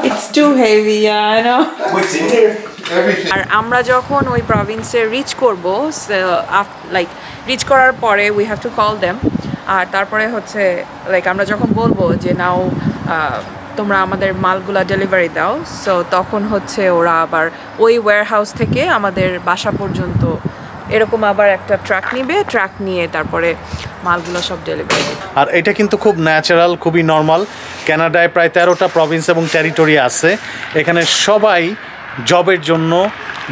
It's too heavy, yeah, I know. What's in here? Everything. আর আমরা যখন ওই প্রভিন্সে রিচ করব, লাইক রিচ করার পরে we have to call them. আর তারপরে হচ্ছে লাইক আমরা যখন বলবো যে নাও তোমরা আমাদের মালগুলা ডেলিভারি দাও, সো তখন হচ্ছে ওরা আবার ওই ওয়্যারহাউস থেকে আমাদের বাসা পর্যন্ত এরকম আবার একটা ট্রাক নিবে, ট্রাক নিয়ে তারপরে মালগুলো সব ডেলিভারি দেবে। আর এটা কিন্তু খুব ন্যাচারাল, খুবই নর্মাল। কানাডায় প্রায় 13টা প্রভিন্স এবং টেরিটরি আছে। এখানে সবাই জবের জন্য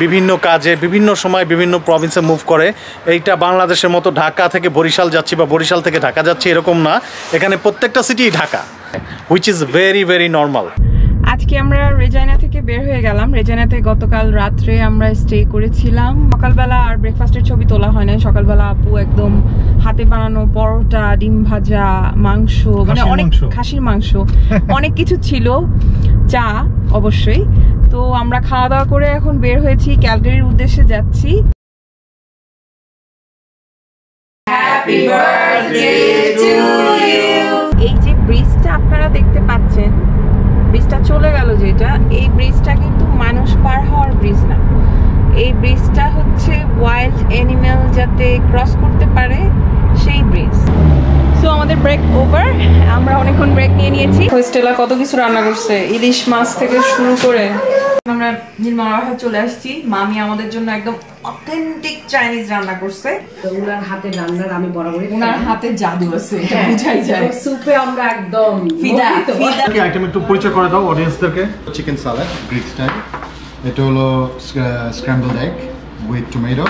বিভিন্ন কাজে বিভিন্ন সময় বিভিন্ন প্রভিন্সে মুভ করে। এইটা বাংলাদেশের মতো ঢাকা থেকে বরিশাল যাচ্ছি বা বরিশাল থেকে ঢাকা যাচ্ছি এরকম না, এখানে প্রত্যেকটা city Dhaka, which is very very normal. আজকে আমরা রেজাইনা থেকে বের হয়ে গেলাম। রেজাইনাতে গতকাল রাত্রে আমরা স্টে করেছিলাম। সকালবেলা আর ব্রেকফাস্টের ছবি তোলা হয় না। সকালবেলা আপু একদম হাতে বানানো পরোটা, ডিম ভাজা, মাংস, মানে অনেক খাসির মাংস, অনেক কিছু ছিল, চা অবশ্যই। তো আমরা খাওয়া দাওয়া করে এখন বের হয়েছি, ক্যালগারির উদ্দেশ্যে যাচ্ছি। Happy birthday to you. এই যে ব্রিজটা আপনারা দেখতে পাচ্ছেন, ব্রিজটা চলে গেল যেটা, এই ব্রিজটা কিন্তু মানুষ পার হওয়ার ব্রিজ না। এই ব্রিজটা হচ্ছে ওয়াইল্ড অ্যানিমেল যাতে ক্রস করতে পারে সেই ব্রিজ। সো আমাদের ব্রেক ওভার, আমরা অনেকক্ষণ ব্রেক নিয়ে নিয়েছি। স্টেলা কত কিছু রান্না করছে, ইলিশ মাছ থেকে শুরু করে। আমরা নির্মলা বাসায় চলে আসছি। মামি আমাদের জন্য একদম অথেন্টিক চাইনিজ রান্না করছে। ওনার হাতে রান্নার আমি বরাবরই, ওনার হাতে জাদু আছে, বুঝাই যায়। সুপে আমরা একদম ফিদা। কি আইটেম একটু পরিচয় করে দাও অডিয়েন্সদেরকে। Chicken salad, Greek style. এটা হলো scrambled egg with tomato.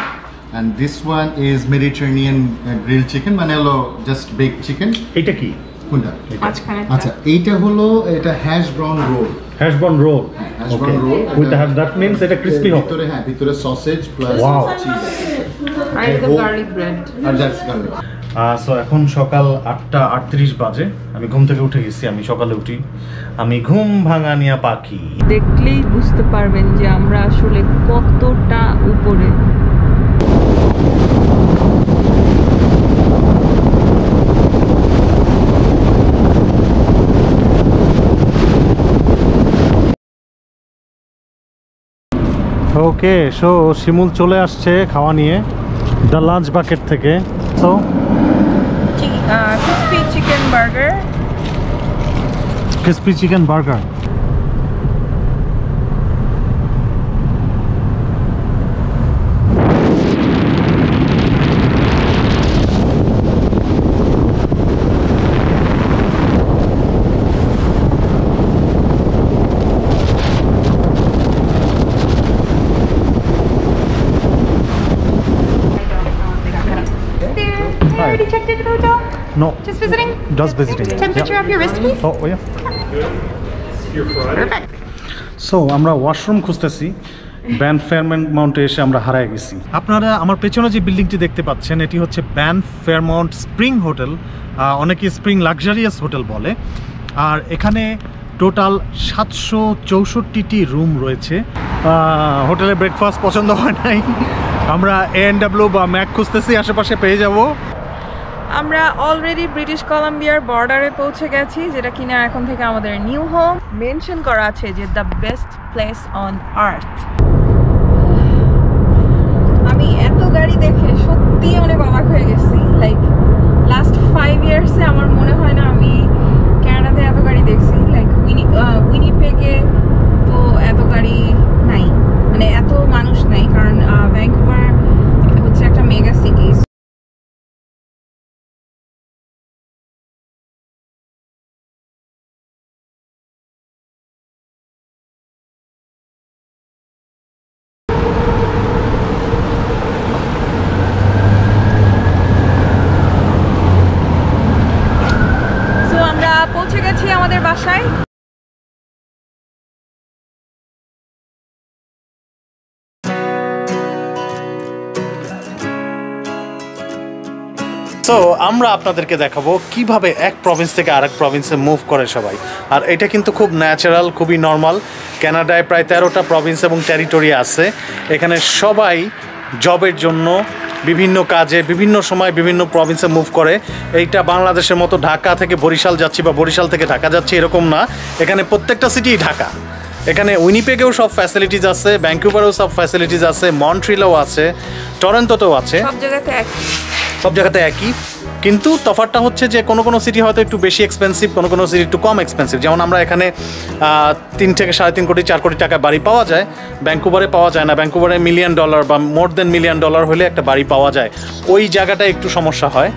And this one is Mediterranean grilled chicken, মানে হলো just baked chicken. এটা কি? কোনটা? আচ্ছা, এইটা হলো এটা hash brown roll. Hash brown roll. Hash brown roll. With that means এটা crispy হবে। ভিতরে ভিতরে sausage plus cheese. আর এটা গার্লিক ব্রেড। আর that's garlic. সো এখন সকাল 8:38 বাজে। আমি ঘুম থেকে উঠে গেছি। আমি সকালে উঠি, আমি ঘুম ভাঙানিয়া পাখি। দেখলেই বুঝতে পারবেন যে আমরা আসলে কতটা উপরে। ওকে, সো শিমুল চলে আসছে খাওয়া নিয়ে দ্য লাঞ্চ বাকেট থেকে। So crispy chicken burger, crispy chicken burger. No. Just visiting? Just visiting. Temperature of your wrist, please? Oh, yeah. Perfect. So আমরা ওয়াশরুম খুঁজতেছি। ব্যান ফেয়ারমাউন্ট মাউন্টে এসে আমরা হারায় গেছি। আপনারা আমার পেছনে যে বিল্ডিংটি দেখতে পাচ্ছেন, এটি হচ্ছে ব্যান ফেয়ারমাউন্ট স্প্রিং হোটেল, অনেকে স্প্রিং লাক্সারিয়াস হোটেল বলে। আর এখানে টোটাল 764টি রুম রয়েছে। হোটেলে ব্রেকফাস্ট পছন্দ হয় নাই, আমরা A&W বা ম্যাক খুঁজতেছি, আশেপাশে পেয়ে যাব। আমরা অলরেডি ব্রিটিশ কলাম্বিয়ার বর্ডারে পৌঁছে গেছি, যেটা কিনা এখন থেকে আমাদের নিউ হোম। মেনশন করা আছে যে the best place on earth. আমি এত গাড়ি দেখে সত্যি অনেক অবাক হয়ে গেছি। লাইক লাস্ট 5 ইয়ার্সে আমার মনে হয় না আমি কানাডাতে এত গাড়ি দেখছি। লাইক উইনিপেগে তো এত গাড়ি নাই, মানে এত মানুষ নাই, কারণ ভ্যাঙ্কুভার হচ্ছে একটা মেগা সিটি। পৌঁছে গেছি আমাদের বাসায়। সো আমরা আপনাদেরকে দেখাবো কিভাবে এক প্রভিন্স থেকে আরেক প্রভিন্সে মুভ করে সবাই। আর এটা কিন্তু খুব ন্যাচারাল, খুবই নর্মাল। কানাডায় প্রায় 13টা প্রভিন্স এবং টেরিটরি আছে। এখানে সবাই জবের জন্য বিভিন্ন কাজে বিভিন্ন সময় বিভিন্ন প্রভিন্সে মুভ করে। এইটা বাংলাদেশের মতো ঢাকা থেকে বরিশাল যাচ্ছি বা বরিশাল থেকে ঢাকা যাচ্ছি এরকম না, এখানে প্রত্যেকটা সিটি ঢাকা, এখানে উইনিপেগেও সব ফ্যাসিলিটিস আছে, ভ্যাঙ্কুভারেও সব ফ্যাসিলিটিস আছে, মন্ট্রিলেও আছে, টরন্টোতেও আছে, সব জায়গাতে একই। কিন্তু তফাৎটা হচ্ছে যে কোনো কোনো সিটি হয়তো একটু বেশি এক্সপেন্সিভ, কোনো কোনো সিটি একটু কম এক্সপেন্সিভ। যেমন আমরা এখানে 3 থেকে 3.5 কোটি 4 কোটি টাকা বাড়ি পাওয়া যায়, ভ্যাঙ্কুভারে পাওয়া যায় না। ভ্যাঙ্কুভারে $1 মিলিয়ন বা মোর দেন $1 মিলিয়ন হলে একটা বাড়ি পাওয়া যায়, ওই জায়গাটা একটু সমস্যা হয়।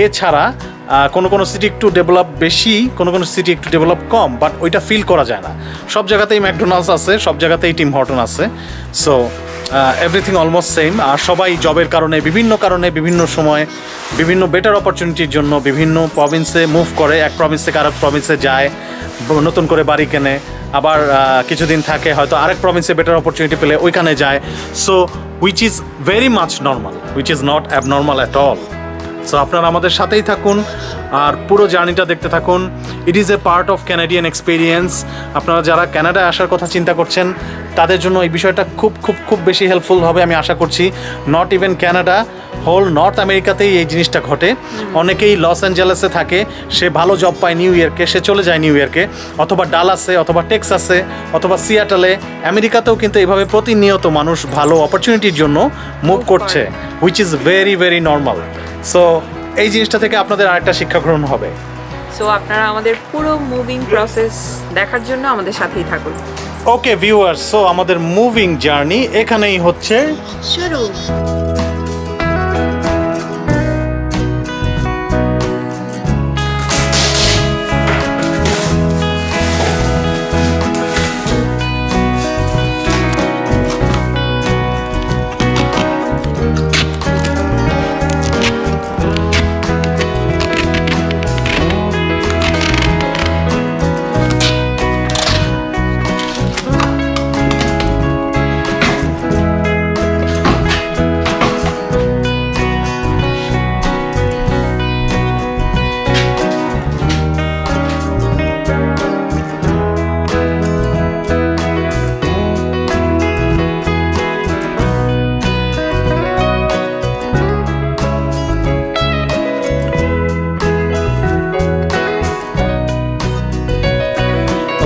এছাড়া কোনো কোনো সিটি একটু ডেভেলপ বেশি, কোনো কোনো সিটি একটু ডেভেলপ কম, বাট ওইটা ফিল করা যায় না। সব জায়গাতেই ম্যাকডোনাল্ডস আছে, সব জায়গাতেই টিম হর্টন আছে, সো এভরিথিং অলমোস্ট সেম। আর সবাই জবের কারণে বিভিন্ন সময় বিভিন্ন বেটার অপরচুনিটির জন্য বিভিন্ন প্রভিন্সে মুভ করে, এক প্রভিন্স থেকে আরেক প্রভিন্সে যায়, নতুন করে বাড়ি কেনে, আবার কিছুদিন থাকে, হয়তো আরেক প্রভিন্সে বেটার অপরচুনিটি পেলে ওইখানে যায়। So which is very much normal, which is not abnormal at all. So আপনারা আমাদের সাথেই থাকুন আর পুরো জার্নিটা দেখতে থাকুন। It is a part of Canadian experience. আপনারা যারা কানাডায় আসার কথা চিন্তা করছেন তাদের জন্য এই বিষয়টা খুব খুব খুব বেশি হেল্পফুল হবে আমি আশা করছি। Not even Canada, whole north আমেরিকাতেই এই জিনিসটা ঘটে। অনেকেই লস অ্যাঞ্জেলেসে থাকে, সে ভালো জব পায় নিউ ইয়র্কে, সে চলে যায় নিউ ইয়র্কে, অথবা ডালাসে, অথবা টেক্সাসে, অথবা সিয়াটলে। আমেরিকাতেও কিন্তু এইভাবে প্রতিনিয়ত মানুষ ভালো অপরচুনিটির জন্য মুভ করছে, which is very very normal. So এই জিনিসটা থেকে আপনাদের আরেকটা শিক্ষা গ্রহণ হবে। সো আপনারা আমাদের পুরো মুভিং প্রসেস দেখার জন্য আমাদের সাথেই থাকুন। ওকে ভিউয়ার্স, সো আমাদের মুভিং জার্নি এখানেই হচ্ছে শুরু।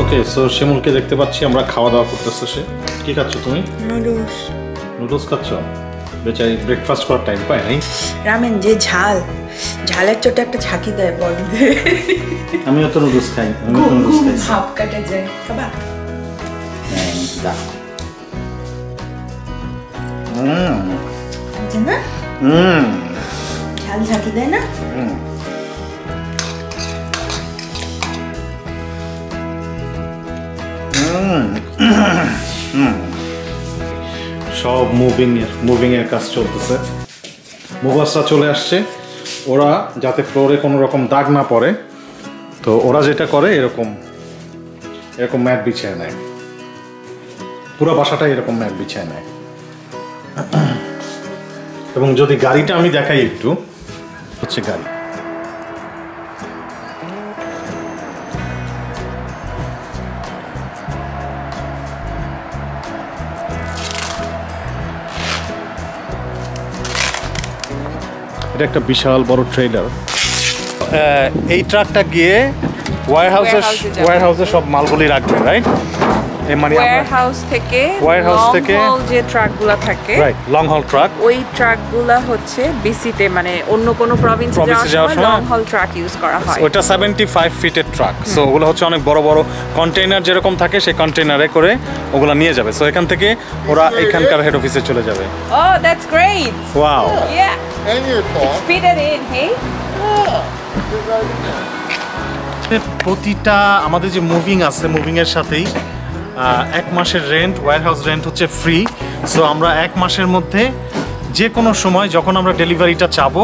ওকে, সো শিমুলকে দেখতে পাচ্ছি আমরা খাওয়া দাওয়া করতেছে। সে কি খাচ্ছ তুমি? নুডলস। নুডলস খাচ্ছ? বেচারি ব্রেকফাস্ট করার টাইম পায় নাই। রামেন যে ঝালের চোটে একটা ঝাঁকি দেয় বডিতে। আমিও তো নুডলস খাই, ভাব কাটে যায়। খাবা? না ঝাল ঝাঁকি দেয় না? সব মুভিং এর কাজ চলতেছে। মুভার্সরা চলে আসছে, ওরা যাতে ফ্লোরে কোনো রকম দাগ না পড়ে, তো ওরা যেটা করে এরকম ম্যাট বিছিয়ে নেয়, পুরো বাসাটা এরকম ম্যাট বিছিয়ে নেয়। এবং যদি গাড়িটা আমি দেখাই একটু, হচ্ছে গাড়ি। এটা একটা বিশাল বড় ট্রেলার। এই ট্রাকটা গিয়ে ওয়্যারহাউসে সব মালগুলি রাখবে, রাইট? ওয়্যারহাউস থেকে যে ট্রাকগুলো থাকে, রাইট, লং হল ট্রাক, ওই ট্রাকগুলো হচ্ছে বিসিতে মানে অন্য কোনো প্রভিন্সে যাওয়ার সময় লং হল ট্রাক ইউজ করা হয়। ওটা 75 ফিটের ট্রাক। সো ওগুলো হচ্ছে অনেক বড় বড় কন্টেইনার যেরকম থাকে, সেই কন্টেইনারে করে ওগুলো নিয়ে যাবে। সো এখান থেকে ওরা এখানকার হেড অফিসে চলে যাবে। Oh, that's great. Wow, Yeah. And your car. Fit it in, hey? প্রতিটা আমাদের যে মুভিং আছে, মুভিং এর সাথেই 1 মাসের রেন্ট, ওয়্যারহাউস রেন্ট হচ্ছে ফ্রি। সো আমরা 1 মাসের মধ্যে যে কোনো সময় যখন আমরা ডেলিভারিটা চাবো,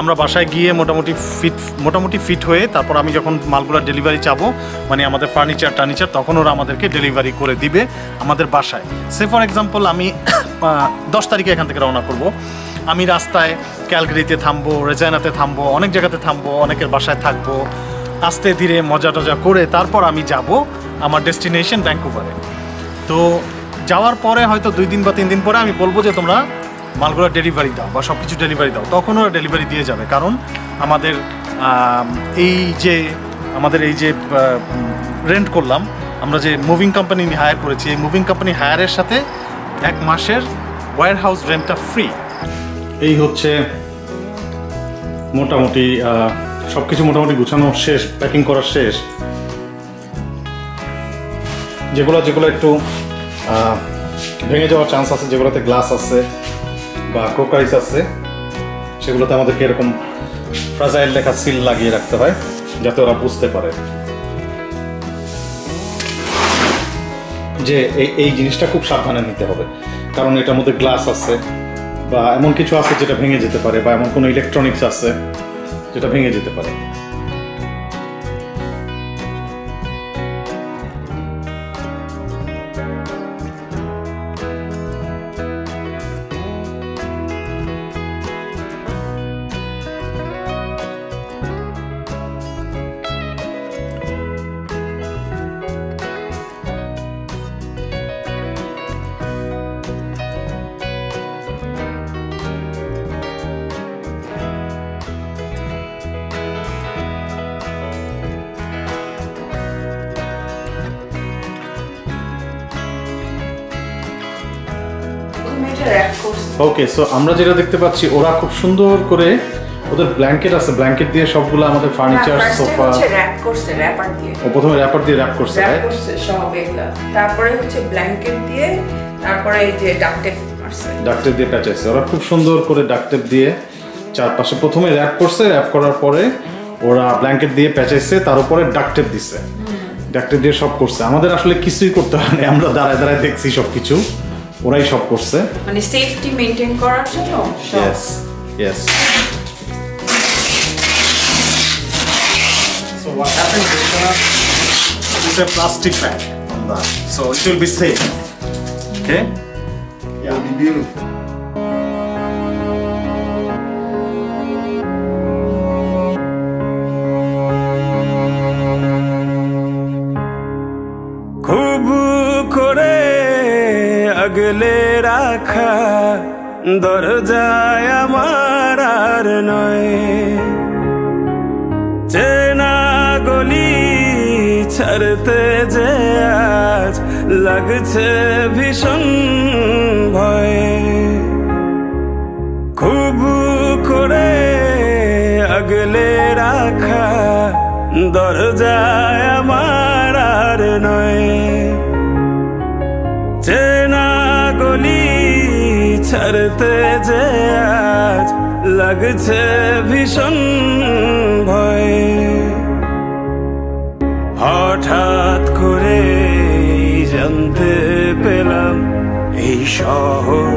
আমরা বাসায় গিয়ে মোটামুটি ফিট হয়ে, তারপর আমি যখন মালগুলো ডেলিভারি চাবো, মানে আমাদের ফার্নিচার, তখন ওরা আমাদেরকে ডেলিভারি করে দিবে আমাদের বাসায়। সে ফর এক্সাম্পল আমি 10 তারিখে এখান থেকে রওনা করব, আমি রাস্তায় ক্যালগারিতে থামবো, রেজাইনাতে থামবো, অনেক জায়গাতে থামবো, অনেকের বাসায় থাকবো, আস্তে ধীরে মজা টজা করে তারপর আমি যাব আমার ডেস্টিনেশন ভ্যাঙ্কুভারে। তো যাওয়ার পরে হয়তো 2 দিন বা 3 দিন পরে আমি বলবো যে তোমরা মালগুলো ডেলিভারি দাও বা সব কিছু ডেলিভারি দাও, তখন ওরা ডেলিভারি দিয়ে যাবে। কারণ আমাদের এই যে রেন্ট করলাম, আমরা যে মুভিং কোম্পানি হায়ার করেছি, এই মুভিং কোম্পানি হায়ারের সাথে 1 মাসের ওয়্যার হাউস রেন্টটা ফ্রি। এই হচ্ছে মোটামুটি সব কিছু মোটামুটি গুছানো শেষ, প্যাকিং করা শেষ। যেগুলো একটু ভেঙে যাওয়ার চান্স আছে, যেগুলোতে গ্লাস আছে বা ক্রোকারিস আছে, সেগুলোতে আমাদেরকে এরকম ফ্রাজাইল লেখা সিল লাগিয়ে রাখতে হয় যাতে ওরা বুঝতে পারে যে এই জিনিসটা খুব সাবধানে নিতে হবে, কারণ এটার মধ্যে গ্লাস আছে বা এমন কিছু আছে যেটা ভেঙে যেতে পারে, বা এমন কোনো ইলেকট্রনিক্স আছে যেটা ভেঙে যেতে পারে। ওকে, সো আমরা যেটা দেখতে পাচ্ছি, ওরা খুব সুন্দর করে ওদের ব্ল্যাঙ্কেট আছে, ব্ল্যাঙ্কেট দিয়ে সবগুলো আমাদের ফার্নিচার, সোফা র‍্যাপ করছে, র‍্যাপার দিয়ে। ও প্রথমে র‍্যাপার দিয়ে র‍্যাপ করছে, সব এগুলা, তারপরে হচ্ছে ব্ল্যাঙ্কেট দিয়ে, তারপরে এই যে ডাক্ট টেপ মারছে, ডাক্ট টেপ দিয়ে প্যাচাইছে। ওরা খুব সুন্দর করে ডাক্ট টেপ দিয়ে চারপাশে প্রথমে র‍্যাপ করছে, র‍্যাপ করার পরে ওরা ব্ল্যাঙ্কেট দিয়ে প্যাচাইছে, তার উপরে ডাক্ট টেপ দিছে, ডাক্ট টেপ দিয়ে সব করছে। আমাদের আসলে কিছুই করতে হয় না, আমরা দাঁড়ায় দাঁড়ায় দেখছি সবকিছু, ওরাই সব করছে, মানে সেফটি মেইনটেইন করার জন্য। Yes, yes. So what happens is it's a plastic bag on that, so it will be safe. Okay? Yeah, it'll be beautiful. আগলে রাখা দরজায় আমার আর নয়, চেনা গলি ছাড়তে যে আজ লাগছে ভীষণ ভয়। খুব করে আগলে রাখা দরজায় আমার আর নয়, চেনা গলি ছাড়তে যে আজ লাগছে ভীষণ ভয়। হঠাৎ করে জানতে পেলাম এই শহর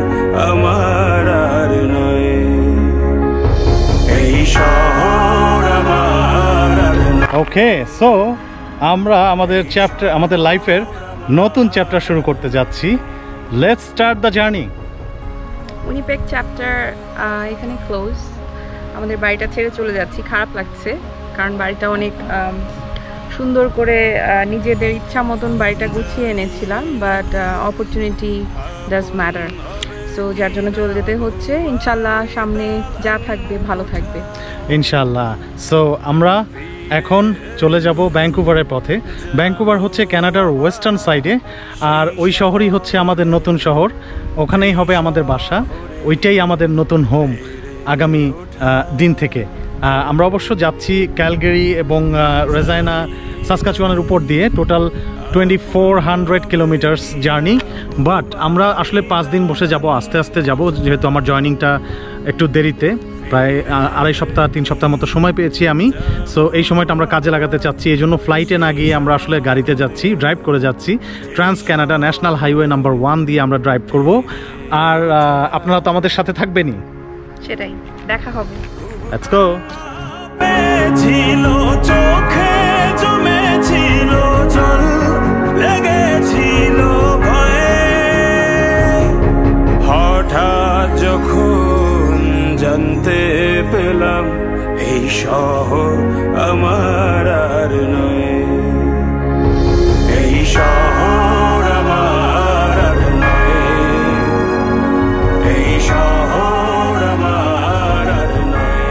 আমার আর নয়, এই শহর আমার আর নয়। ওকে, সো আমরা আমাদের লাইফের নতুন চ্যাপ্টার শুরু করতে যাচ্ছি। Let's start the journey. Winnipeg chapter এখানে ক্লোজ। আমাদের বাড়িটা ছেড়ে চলে যাচ্ছি, খারাপ লাগছে, কারণ বাড়িটা অনেক সুন্দর করে নিজেদের ইচ্ছা মতন বাড়িটা গুছিয়ে এনেছিলাম, but opportunity does matter, so যার জন্য চলে যেতে হচ্ছে। ইনশাল্লাহ সামনে যা থাকবে ভালো থাকবে ইনশাল্লাহ। সো আমরা এখন চলে যাব ভ্যাঙ্কুভারের পথে। ভ্যাঙ্কুভার হচ্ছে কানাডার ওয়েস্টার্ন সাইডে, আর ওই শহরই হচ্ছে আমাদের নতুন শহর, ওখানেই হবে আমাদের বাসা, ওইটাই আমাদের নতুন হোম আগামী দিন থেকে। আমরা অবশ্য যাচ্ছি ক্যালগেরি এবং রেজাইনা সাসকাচুয়ানের উপর দিয়ে, টোটাল 2400 কিলোমিটার্স জার্নি। বাট আমরা আসলে 5 দিন বসে যাব, আস্তে আস্তে যাব, যেহেতু আমার জয়নিংটা একটু দেরিতে, প্রায় 2.5 সপ্তাহ 3 সপ্তাহ মতো সময় পেয়েছি আমি। সো এই সময়টা আমরা কাজে লাগাতে চাচ্ছি, এই জন্য ফ্লাইটে না গিয়ে আমরা আসলে গাড়িতে যাচ্ছি, ড্রাইভ করে যাচ্ছি। Trans Canada national highway number 1 দিয়ে আমরা ড্রাইভ করব। আর আপনারা তো আমাদের সাথে থাকবেনই, সেটাই দেখা হবে। Let's go. ছিল চোখে জমেছিল জল, লেগেছিল ভয়ে, হঠাৎ যখন জানতে পেলাম এই শহর আমার আর নয়, এই শহর আমার আর নয়, এই শহর আমার আর নয়।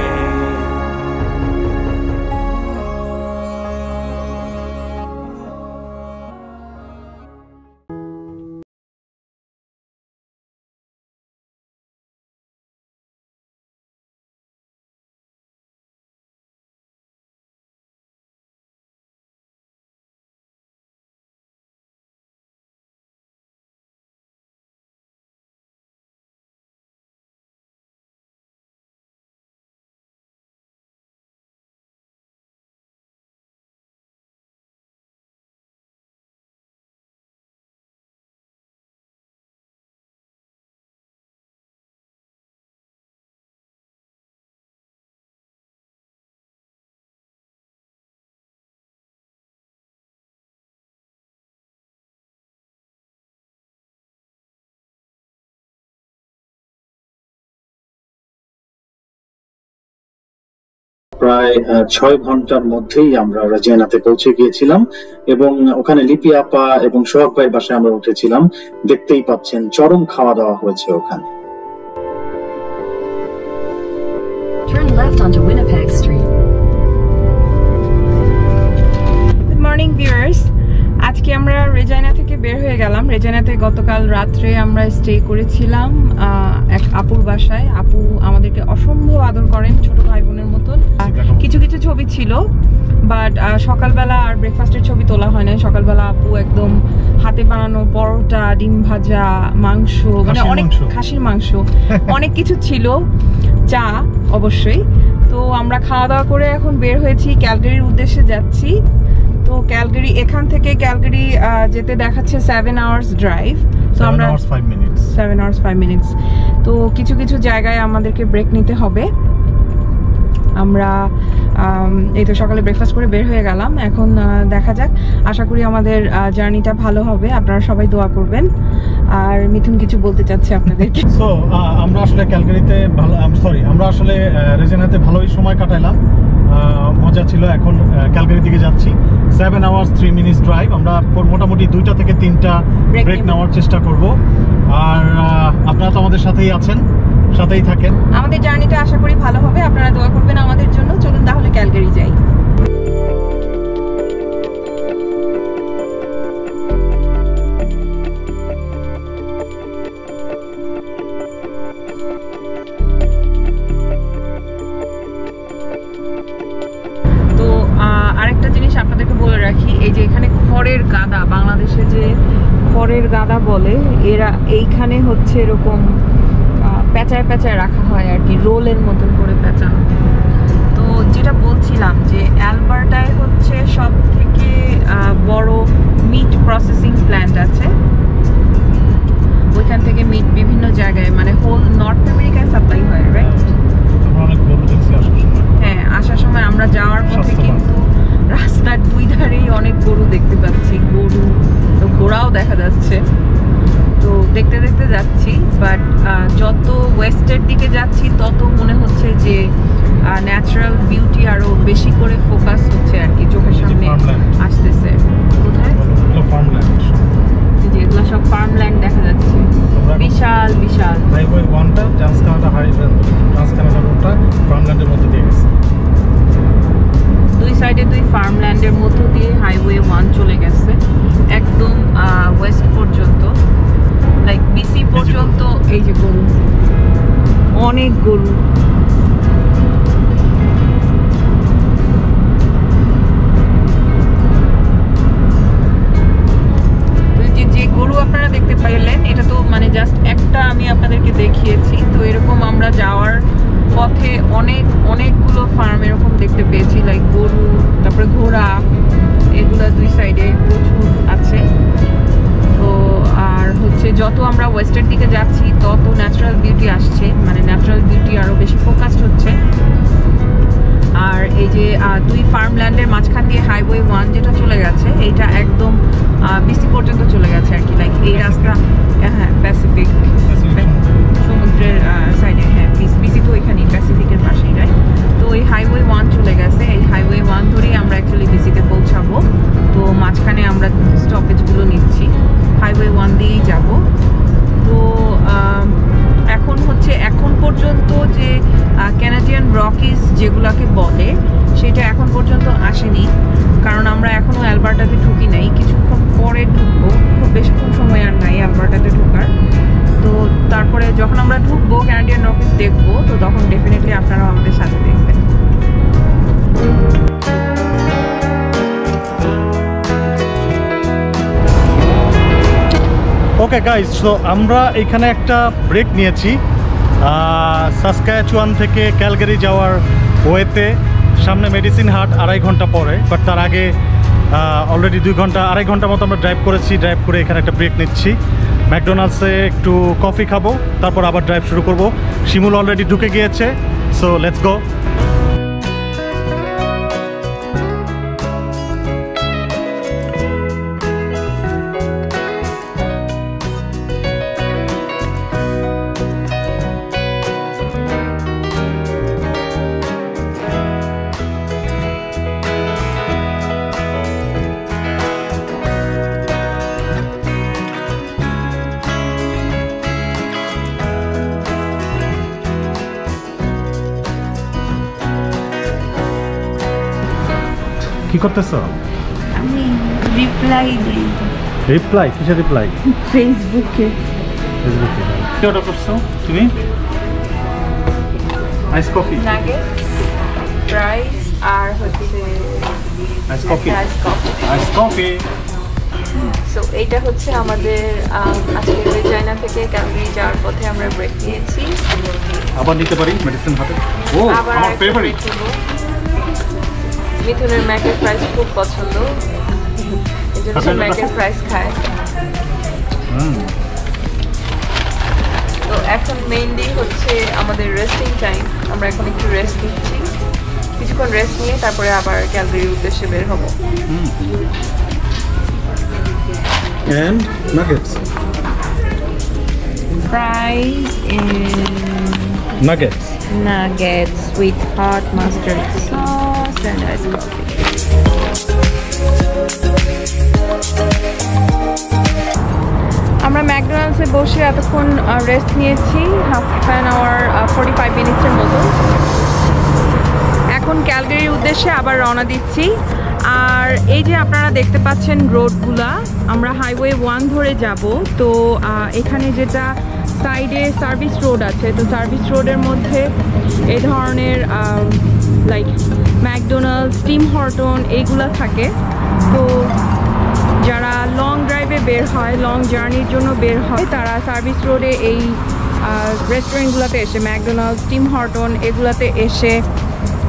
প্রায় 6 ঘন্টার মধ্যেই আমরা রাজিয়ানাতে পৌঁছে গিয়েছিলাম এবং ওখানে লিপি আপা এবং সোহাগ ভাইয়ের বাসায় আমরা উঠেছিলাম। দেখতেই পাচ্ছেন চরম খাওয়া দাওয়া হয়েছে ওখানে। Turn left onto Winnipeg Street. Good morning viewers. আজকে আমরা রেজাইনা থেকে বের হয়ে গেলাম। রেজাইনাতে গতকাল রাত্রে আমরা স্টে করেছিলাম এক আপুর বাসায়। আপু আমাদেরকে অসম্ভব আদর করেন, ছোট ভাই বোনের মতন। কিছু কিছু ছবি ছিল, বাট সকালবেলা আর ব্রেকফাস্টের ছবি তোলা হয় না। সকালবেলা আপু একদম হাতে বানানো পরোটা, ডিম ভাজা, মাংস, মানে অনেক খাসির মাংস, অনেক কিছু ছিল, চা অবশ্যই। তো আমরা খাওয়া দাওয়া করে এখন বের হয়েছি, ক্যালগারির উদ্দেশ্যে যাচ্ছি। তো ক্যালগারি, এখান থেকে ক্যালগারি যেতে দেখাচ্ছে 7 hours ড্রাইভ। তো আমরা 7 hours 5 minutes। তো কিছু কিছু জায়গায় আমাদেরকে ব্রেক নিতে হবে। আমরা এই তো সকালে ব্রেকফাস্ট করে বের হয়ে গেলাম। এখন দেখা যাক, আশা করি আমাদের জার্নিটা ভালো হবে। আপনারা সবাই দোয়া করবেন। আর মিথুন কিছু বলতে চাচ্ছে আপনাদেরকে। সো আমরা আসলে ক্যালগারিতে আমরা আসলে রেজাইনাতে ভালোই সময় কাটাইলাম, মজা ছিল। এখন ক্যালগারির দিকে যাচ্ছি। 7 hours 3 minutes ড্রাইভ। আমরা মোটামুটি 2টা থেকে 3টা ব্রেক নেওয়ার চেষ্টা করব। আর আপনারা তো আমাদের সাথেই আছেন, সাথেই থাকেন। আমাদের জার্নিটা আশা করি ভালো হবে, আপনারা দোয়া করবেন আমাদের জন্য। চলুন তাহলে ক্যালগারি যাই। তো আরেকটা জিনিস আপনাদেরকে বলে রাখি, এই যে এখানে খড়ের গাদা, বাংলাদেশে যে খড়ের গাদা বলে, এরা এইখানে হচ্ছে এরকম পেঁচায় পেঁচায় রাখা হয় আর কি, রোলের মতন করে পেঁচানো। তো যেটা বলছিলাম যে অ্যালবার্টায় হচ্ছে সব থেকে বড় মিট প্রসেসিং প্ল্যান্ট আছে। ওইখান থেকে মিট বিভিন্ন জায়গায়, মানে হোল নর্থ আমেরিকায় সাপ্লাই হয়, রাইট? হ্যাঁ, আসার সময় আমরা যাওয়ার পথে কিন্তু রাস্তার দুই ধারেই অনেক গরু দেখতে পাচ্ছি, গরু, ঘোড়াও দেখা যাচ্ছে। তো দেখতে দেখতে যাচ্ছি, বাট যত ওয়েস্টের দিকে যাচ্ছি তত মনে হচ্ছে যে ন্যাচারাল বিউটি আরো বেশি করে ফোকাস হচ্ছে আর কি, চোখের সামনে আসতেছে। কোথায়? যেগুলো সব ফার্মল্যান্ড দেখা যাচ্ছে, বিশাল বিশাল। হাইওয়ে 1টা ট্রান্সকানাডা রোডটা ফার্মল্যান্ডের মধ্যে দিয়ে গেছে। দুই সাইডে দুই ফার্মল্যান্ডের মধ্য দিয়ে হাইওয়ে 1 চলে গেছে একদম ওয়েস্ট পর্যন্ত, লাইক বিসি পর্যন্ত। এই যে গরু, অনেক গরু। যে গরু আপনারা দেখতে পাইলেন, এটা তো মানে জাস্ট একটা আমি আপনাদেরকে দেখিয়েছি। তো এরকম আমরা যাওয়ার পথে অনেকগুলো ফার্ম এরকম দেখতে পেয়েছি, লাইক গরু, তারপরে ঘোড়া, এগুলো দুই সাইডে প্রচুর আছে। তো আর হচ্ছে যত আমরা ওয়েস্টের দিকে যাচ্ছি তত ন্যাচারাল বিউটি আসছে, মানে ন্যাচারাল বিউটি আরো বেশি ফোকাসড হচ্ছে। আর এই যে দুই ফার্মল্যান্ডের মাঝখান দিয়ে হাইওয়ে 1 যেটা চলে গেছে, এইটা একদম বিসি পর্যন্ত চলে গেছে আর কি, লাইক এই রাস্তা। হ্যাঁ, প্যাসিফিক সমুদ্রের সাইডে। হ্যাঁ, বিসি তো এখানেই, প্যাসিফিকের পাশেই, রাইট? তো এই হাইওয়ে 1 চলে গেছে। এই হাইওয়ে 1 ধরেই আমরা অ্যাকচুয়ালি বিসিতে পৌঁছাবো। তো মাঝখানে আমরা স্টপেজগুলো নিচ্ছি, হাইওয়ে 1 দিয়েই যাব। তো এখন হচ্ছে, এখন পর্যন্ত যে ক্যানাডিয়ান রকিজ যেগুলোকে বলে, সেটা এখন পর্যন্ত আসেনি, কারণ আমরা এখনও অ্যালবার্টাতে ঢুকি নাই। কিছুক্ষণ পরে ঢুকবো, খুব বেশিক্ষণ সময় আর নাই অ্যালবার্টাতে ঢোকার। তো তারপরে যখন আমরা ঢুকবো, ক্যানাডিয়ান রকিজ দেখবো, তো তখন ডেফিনেটলি আপনারাও আমাদের সাথে দেখবেন। ওকে গাইস, তো আমরা এখানে একটা ব্রেক নিয়েছি সাসকাচুয়ান থেকে ক্যালগারি যাওয়ার ওয়েতে। সামনে মেডিসিন হাট 2.5 ঘন্টা পরে, বাট তার আগে অলরেডি 2.5 ঘন্টা মতো আমরা ড্রাইভ করেছি। ড্রাইভ করে এখানে একটা ব্রেক নিচ্ছি, ম্যাকডোনাল্ডসে একটু কফি খাবো, তারপর আবার ড্রাইভ শুরু করব। শিমুল অলরেডি ঢুকে গিয়েছে, সো লেটস গো। কি করতেছো? আমি রিপ্লাই দিই। রিপ্লাই? কিসের রিপ্লাই? ফেসবুকে। ফেসবুকে কি অর্ডার করছো তুমি? আইস কফি, নাগেট, ফ্রাইস আর হচ্ছে ice coffee, ice coffee. Ice coffee. So এইটা হচ্ছে আমাদের আজকে রেজাইনা থেকে ক্যালগারি যাওয়ার পথে আমরা ব্রেক নিয়েছি। আবার নিতে পারি মেডিসিন হাতে। ও আবার আমার ফেভারিট। মিথুনের ম্যাকের ফ্রাইস খুব পছন্দ, এই জন্য সে ম্যাকের ফ্রাইস খায়। তো এখন মেইনলি হচ্ছে আমাদের রেস্টিং টাইম, আমরা এখন একটু রেস্ট নিচ্ছি, কিছুক্ষণ রেস্ট নিয়ে তারপরে আবার ক্যালগারির উদ্দেশ্যে বের হবো। And nuggets. Fries and nuggets with hot mustard sauce and iced coffee. আমরা ম্যাকডোনাল্ডসে বসে এতক্ষণ রেস্ট নিয়েছি, হাফ অ্যান আওয়ার 45 মিনিটসের মতো। এখন ক্যালগারির উদ্দেশ্যে আবার রওনা দিচ্ছি। আর এই যে আপনারা দেখতে পাচ্ছেন রোডগুলা, আমরা হাইওয়ে 1 ধরে যাব। তো এখানে যেটা সাইডে সার্ভিস রোড আছে, তো সার্ভিস রোডের মধ্যে এই ধরনের লাইক ম্যাকডোনাল্ডস, টিম হর্টন এইগুলা থাকে। তো যারা লং ড্রাইভে বের হয়, লং জার্নির জন্য বের হয়, তারা সার্ভিস রোডে এই রেস্টুরেন্টগুলোতে এসে, ম্যাকডোনাল্ডস, টিম হর্টন এগুলাতে এসে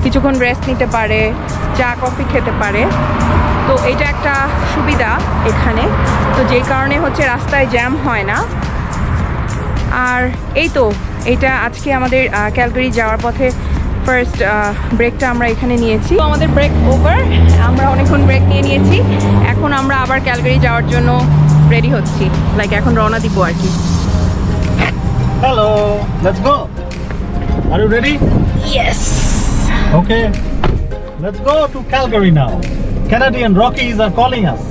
কিছুক্ষণ রেস্ট নিতে পারে, চা কফি খেতে পারে। তো এটা একটা সুবিধা এখানে, তো যেই কারণে হচ্ছে রাস্তায় জ্যাম হয় না। আর এই তো এটা আজকে আমাদের ক্যালগারি যাওয়ার পথে ফার্স্ট ব্রেকটা আমরা এখানে নিয়েছি। তো আমাদের ব্রেক ওভার, আমরা অনেকক্ষণ ব্রেক নিয়েছি। এখন আমরা আবার ক্যালগারি যাওয়ার জন্য রেডি হচ্ছি, লাইক এখন রওনা দিব আর কি। Hello, let's go. Are you ready? Yes. Okay, let's go to Calgary now. Canadian Rockies are calling us.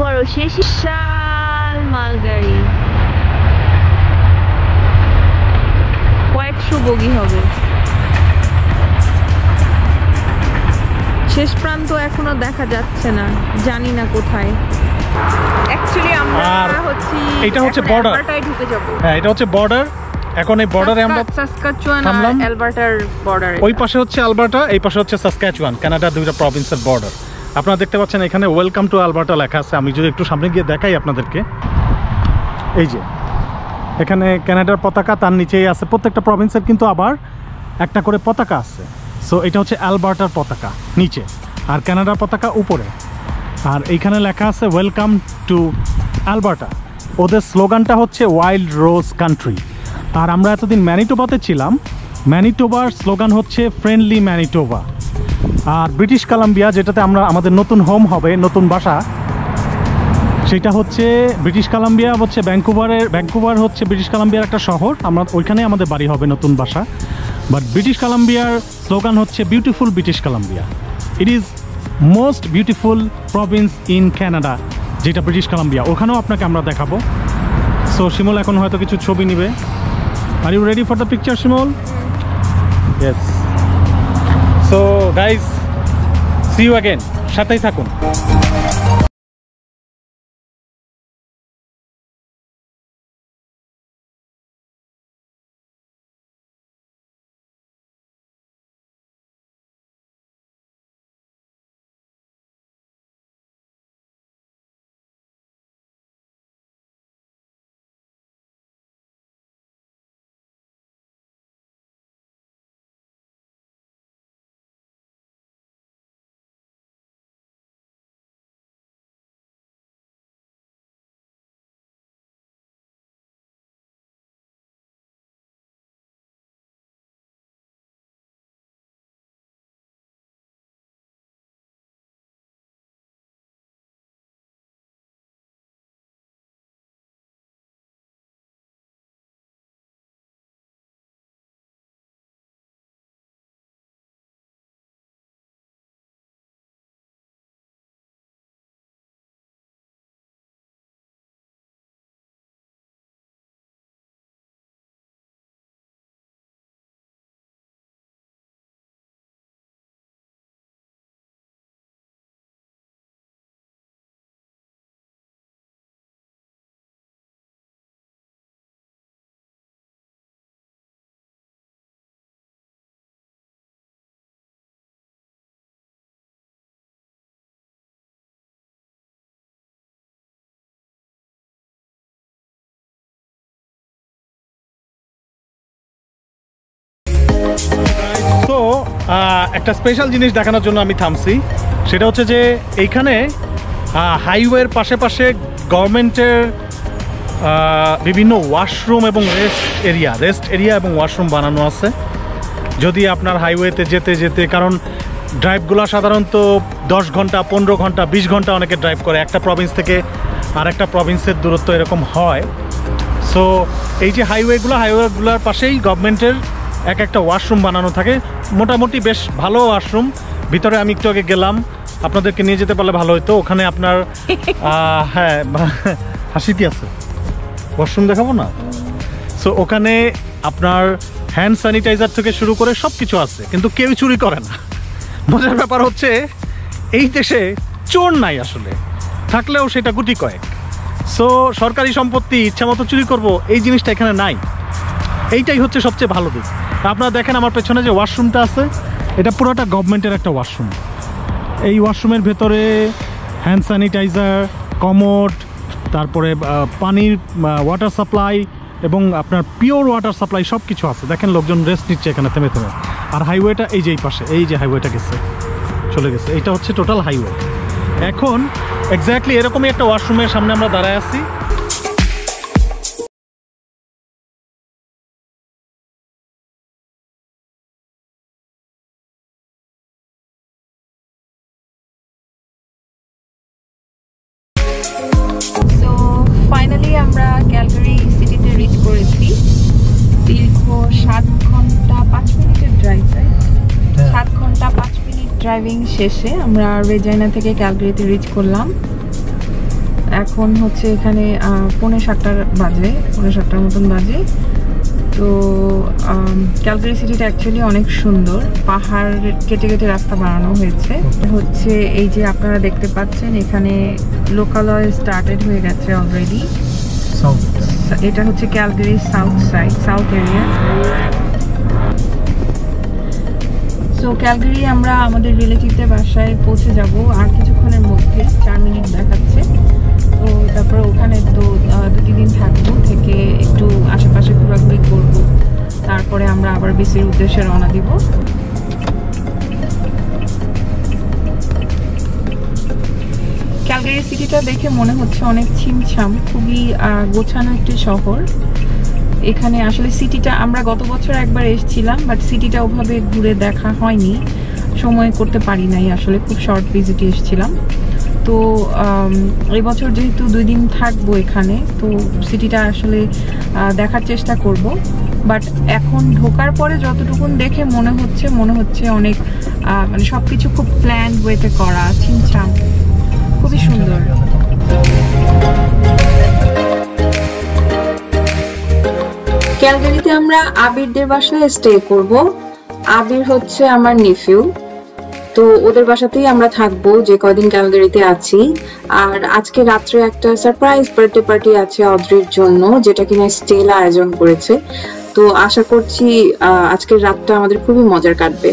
বড় সে বিশাল মালগাড়ি, কয়েকশো বগি হবে। শেষ প্রান্ত এখনো দেখা যাচ্ছে না, জানি না কোথায়। অ্যাকচুয়ালি আমরা হচ্ছে এটা হচ্ছে বর্ডার, আলবার্টায় ঢুকে যাব। হ্যাঁ, এটা হচ্ছে বর্ডার। এখন এই বর্ডারে আমরা সাসকাচুয়ান আর আলবার্টার বর্ডার। ওই পাশে হচ্ছে আলবার্টা, এই পাশে হচ্ছে সাসকাচুয়ান, কানাডার দুইটা প্রভিন্সের বর্ডার। আপনারা দেখতে পাচ্ছেন এখানে ওয়েলকাম টু আলবার্টা লেখা আছে। আমি যদি একটু সামনে গিয়ে দেখাই আপনাদেরকে, এই যে এখানে কানাডার পতাকা, তার নিচেই আছে প্রত্যেকটা প্রভিন্সের কিন্তু আবার একটা করে পতাকা আছে। সো এটা হচ্ছে আলবার্টার পতাকা নিচে, আর কানাডার পতাকা উপরে। আর এইখানে লেখা আছে ওয়েলকাম টু আলবার্টা। ওদের স্লোগানটা হচ্ছে ওয়াইল্ড রোজ কান্ট্রি। আর আমরা এতদিন ম্যানিটোবাতে ছিলাম, ম্যানিটোবার স্লোগান হচ্ছে ফ্রেন্ডলি ম্যানিটোবা। আর ব্রিটিশ কলাম্বিয়া, যেটাতে আমরা আমাদের নতুন হোম হবে, নতুন বাসা, সেটা হচ্ছে ব্রিটিশ কলাম্বিয়া হচ্ছে ভ্যাঙ্কুভার হচ্ছে ব্রিটিশ কলাম্বিয়ার একটা শহর। আমরা ওইখানে আমাদের বাড়ি হবে, নতুন বাসা। বাট ব্রিটিশ কলাম্বিয়ার স্লোগান হচ্ছে beautiful British Columbia. It is most beautiful Province in Canada, যেটা ব্রিটিশ কলাম্বিয়া। ওখানেও আপনাকে আমরা দেখাবো। সো শিমুল এখন হয়তো কিছু ছবি নিবে। Are you ready for the picture Shimul? Yes. So guys, C you again, সাথেই থাকুন। তো একটা স্পেশাল জিনিস দেখানোর জন্য আমি থামছি, সেটা হচ্ছে যে এইখানে হাইওয়ের পাশে পাশে গভর্নমেন্টের বিভিন্ন ওয়াশরুম এবং রেস্ট এরিয়া এবং ওয়াশরুম বানানো আছে। যদি আপনার হাইওয়েতে যেতে যেতে, কারণ ড্রাইভগুলো সাধারণত 10 ঘন্টা 15 ঘন্টা 20 ঘন্টা অনেকে ড্রাইভ করে, একটা প্রভিন্স থেকে আর একটা প্রভিন্সের দূরত্ব এরকম হয়। সো এই যে হাইওয়েগুলোর পাশেই গভর্নমেন্টের একটা ওয়াশরুম বানানো থাকে, মোটামুটি বেশ ভালো ওয়াশরুম। ভিতরে আমি একটু আগে গেলাম, আপনাদেরকে নিয়ে যেতে পারলে ভালো হতো। ওখানে আপনার হ্যাঁ হাসিতি আছে, ওয়াশরুম দেখাবো না। সো ওখানে আপনার হ্যান্ড স্যানিটাইজার থেকে শুরু করে সব কিছু আছে, কিন্তু কেউ চুরি করে না। মজার ব্যাপার হচ্ছে এই দেশে চোর নাই, আসলে থাকলেও সেটা গুটি কয়েক। সো সরকারি সম্পত্তি ইচ্ছা মতো চুরি করবো এই জিনিসটা এখানে নাই। এইটাই হচ্ছে সবচেয়ে ভালো দিক। আপনারা দেখেন আমার পেছনে যে ওয়াশরুমটা আছে, এটা পুরোটা গভর্নমেন্টের একটা ওয়াশরুম। এই ওয়াশরুমের ভেতরে হ্যান্ড স্যানিটাইজার, কমোড, তারপরে পানির ওয়াটার সাপ্লাই এবং আপনার পিওর ওয়াটার সাপ্লাই সব কিছু আছে। দেখেন লোকজন রেস্ট নিচ্ছে এখানে থেমে থেমে। আর হাইওয়েটা এই যে এই পাশে, এই যে হাইওয়েটা গেছে, চলে গেছে, এইটা হচ্ছে টোটাল হাইওয়ে। এখন এক্স্যাক্টলি এরকমই একটা ওয়াশরুমের সামনে আমরা দাঁড়ায় আছি। সো ফাইনালি আমরা ক্যালগারি সিটিতে রিচ করেছি। দীর্ঘ 7 ঘন্টা 5 মিনিটের ড্রাইভ, 7 ঘন্টা 5 মিনিট ড্রাইভিং শেষে আমরা রেজাইনা থেকে ক্যালগারিতে রিচ করলাম। এখন হচ্ছে এখানে 7:45 বাজে, 7:45 মতন বাজে। তো ক্যালগারি সিটিটা অ্যাকচুয়ালি অনেক সুন্দর, পাহাড় কেটে কেটে রাস্তা বানানো হয়েছে। হচ্ছে এই যে আপনারা দেখতে পাচ্ছেন এখানে লোকালয় স্টার্টেড হয়ে গেছে অলরেডি। এটা হচ্ছে Calgary south area. So Calgary আমরা আমাদের রিলেটিভদের বাসায় পৌঁছে যাব আর কিছুক্ষণের মধ্যে, 4 মিনিট দেখাচ্ছে। তো তারপরে ওখানে তো 2-3 দিন থাকবো, থেকে একটু আশেপাশে ঘোরাঘুরি করবো, তারপরে আমরা আবার বিসির উদ্দেশ্যে রওনা দিব। ক্যালগারি সিটিটা দেখে মনে হচ্ছে অনেক ছিমছাম, খুবই গোছানো একটি শহর। এখানে আসলে সিটিটা আমরা গত বছর একবার এসেছিলাম, বাট সিটিটা ওভাবে ঘুরে দেখা হয়নি, সময় করতে পারি নাই, আসলে খুব শর্ট ভিজিটে এসেছিলাম। তো এই বছর যেহেতু 2 দিন থাকবো এখানে, তো সিটিটা আসলে দেখার চেষ্টা করব। বাট এখন ঢোকার পরে যতটুকুন দেখে মনে হচ্ছে অনেক মানে সবকিছু খুব প্ল্যান ওয়েতে করা, ছিমছাম, খুবই সুন্দর। ক্যালগারিতে আমরা আবিরদের বাসায় স্টে করব। আবির হচ্ছে আমার নেফিউ, তো ওদের বাসাতেই আমরা থাকবো যে কয়দিন ক্যালগারিতে আছি। আর আজকে রাত্রে একটা সারপ্রাইজ বার্থডে পার্টি আছে অদ্রির জন্য, যেটা কিনা স্টেলা আয়োজন করেছে। তো আশা করছি আজকের রাতটা আমাদের খুবই মজার কাটবে।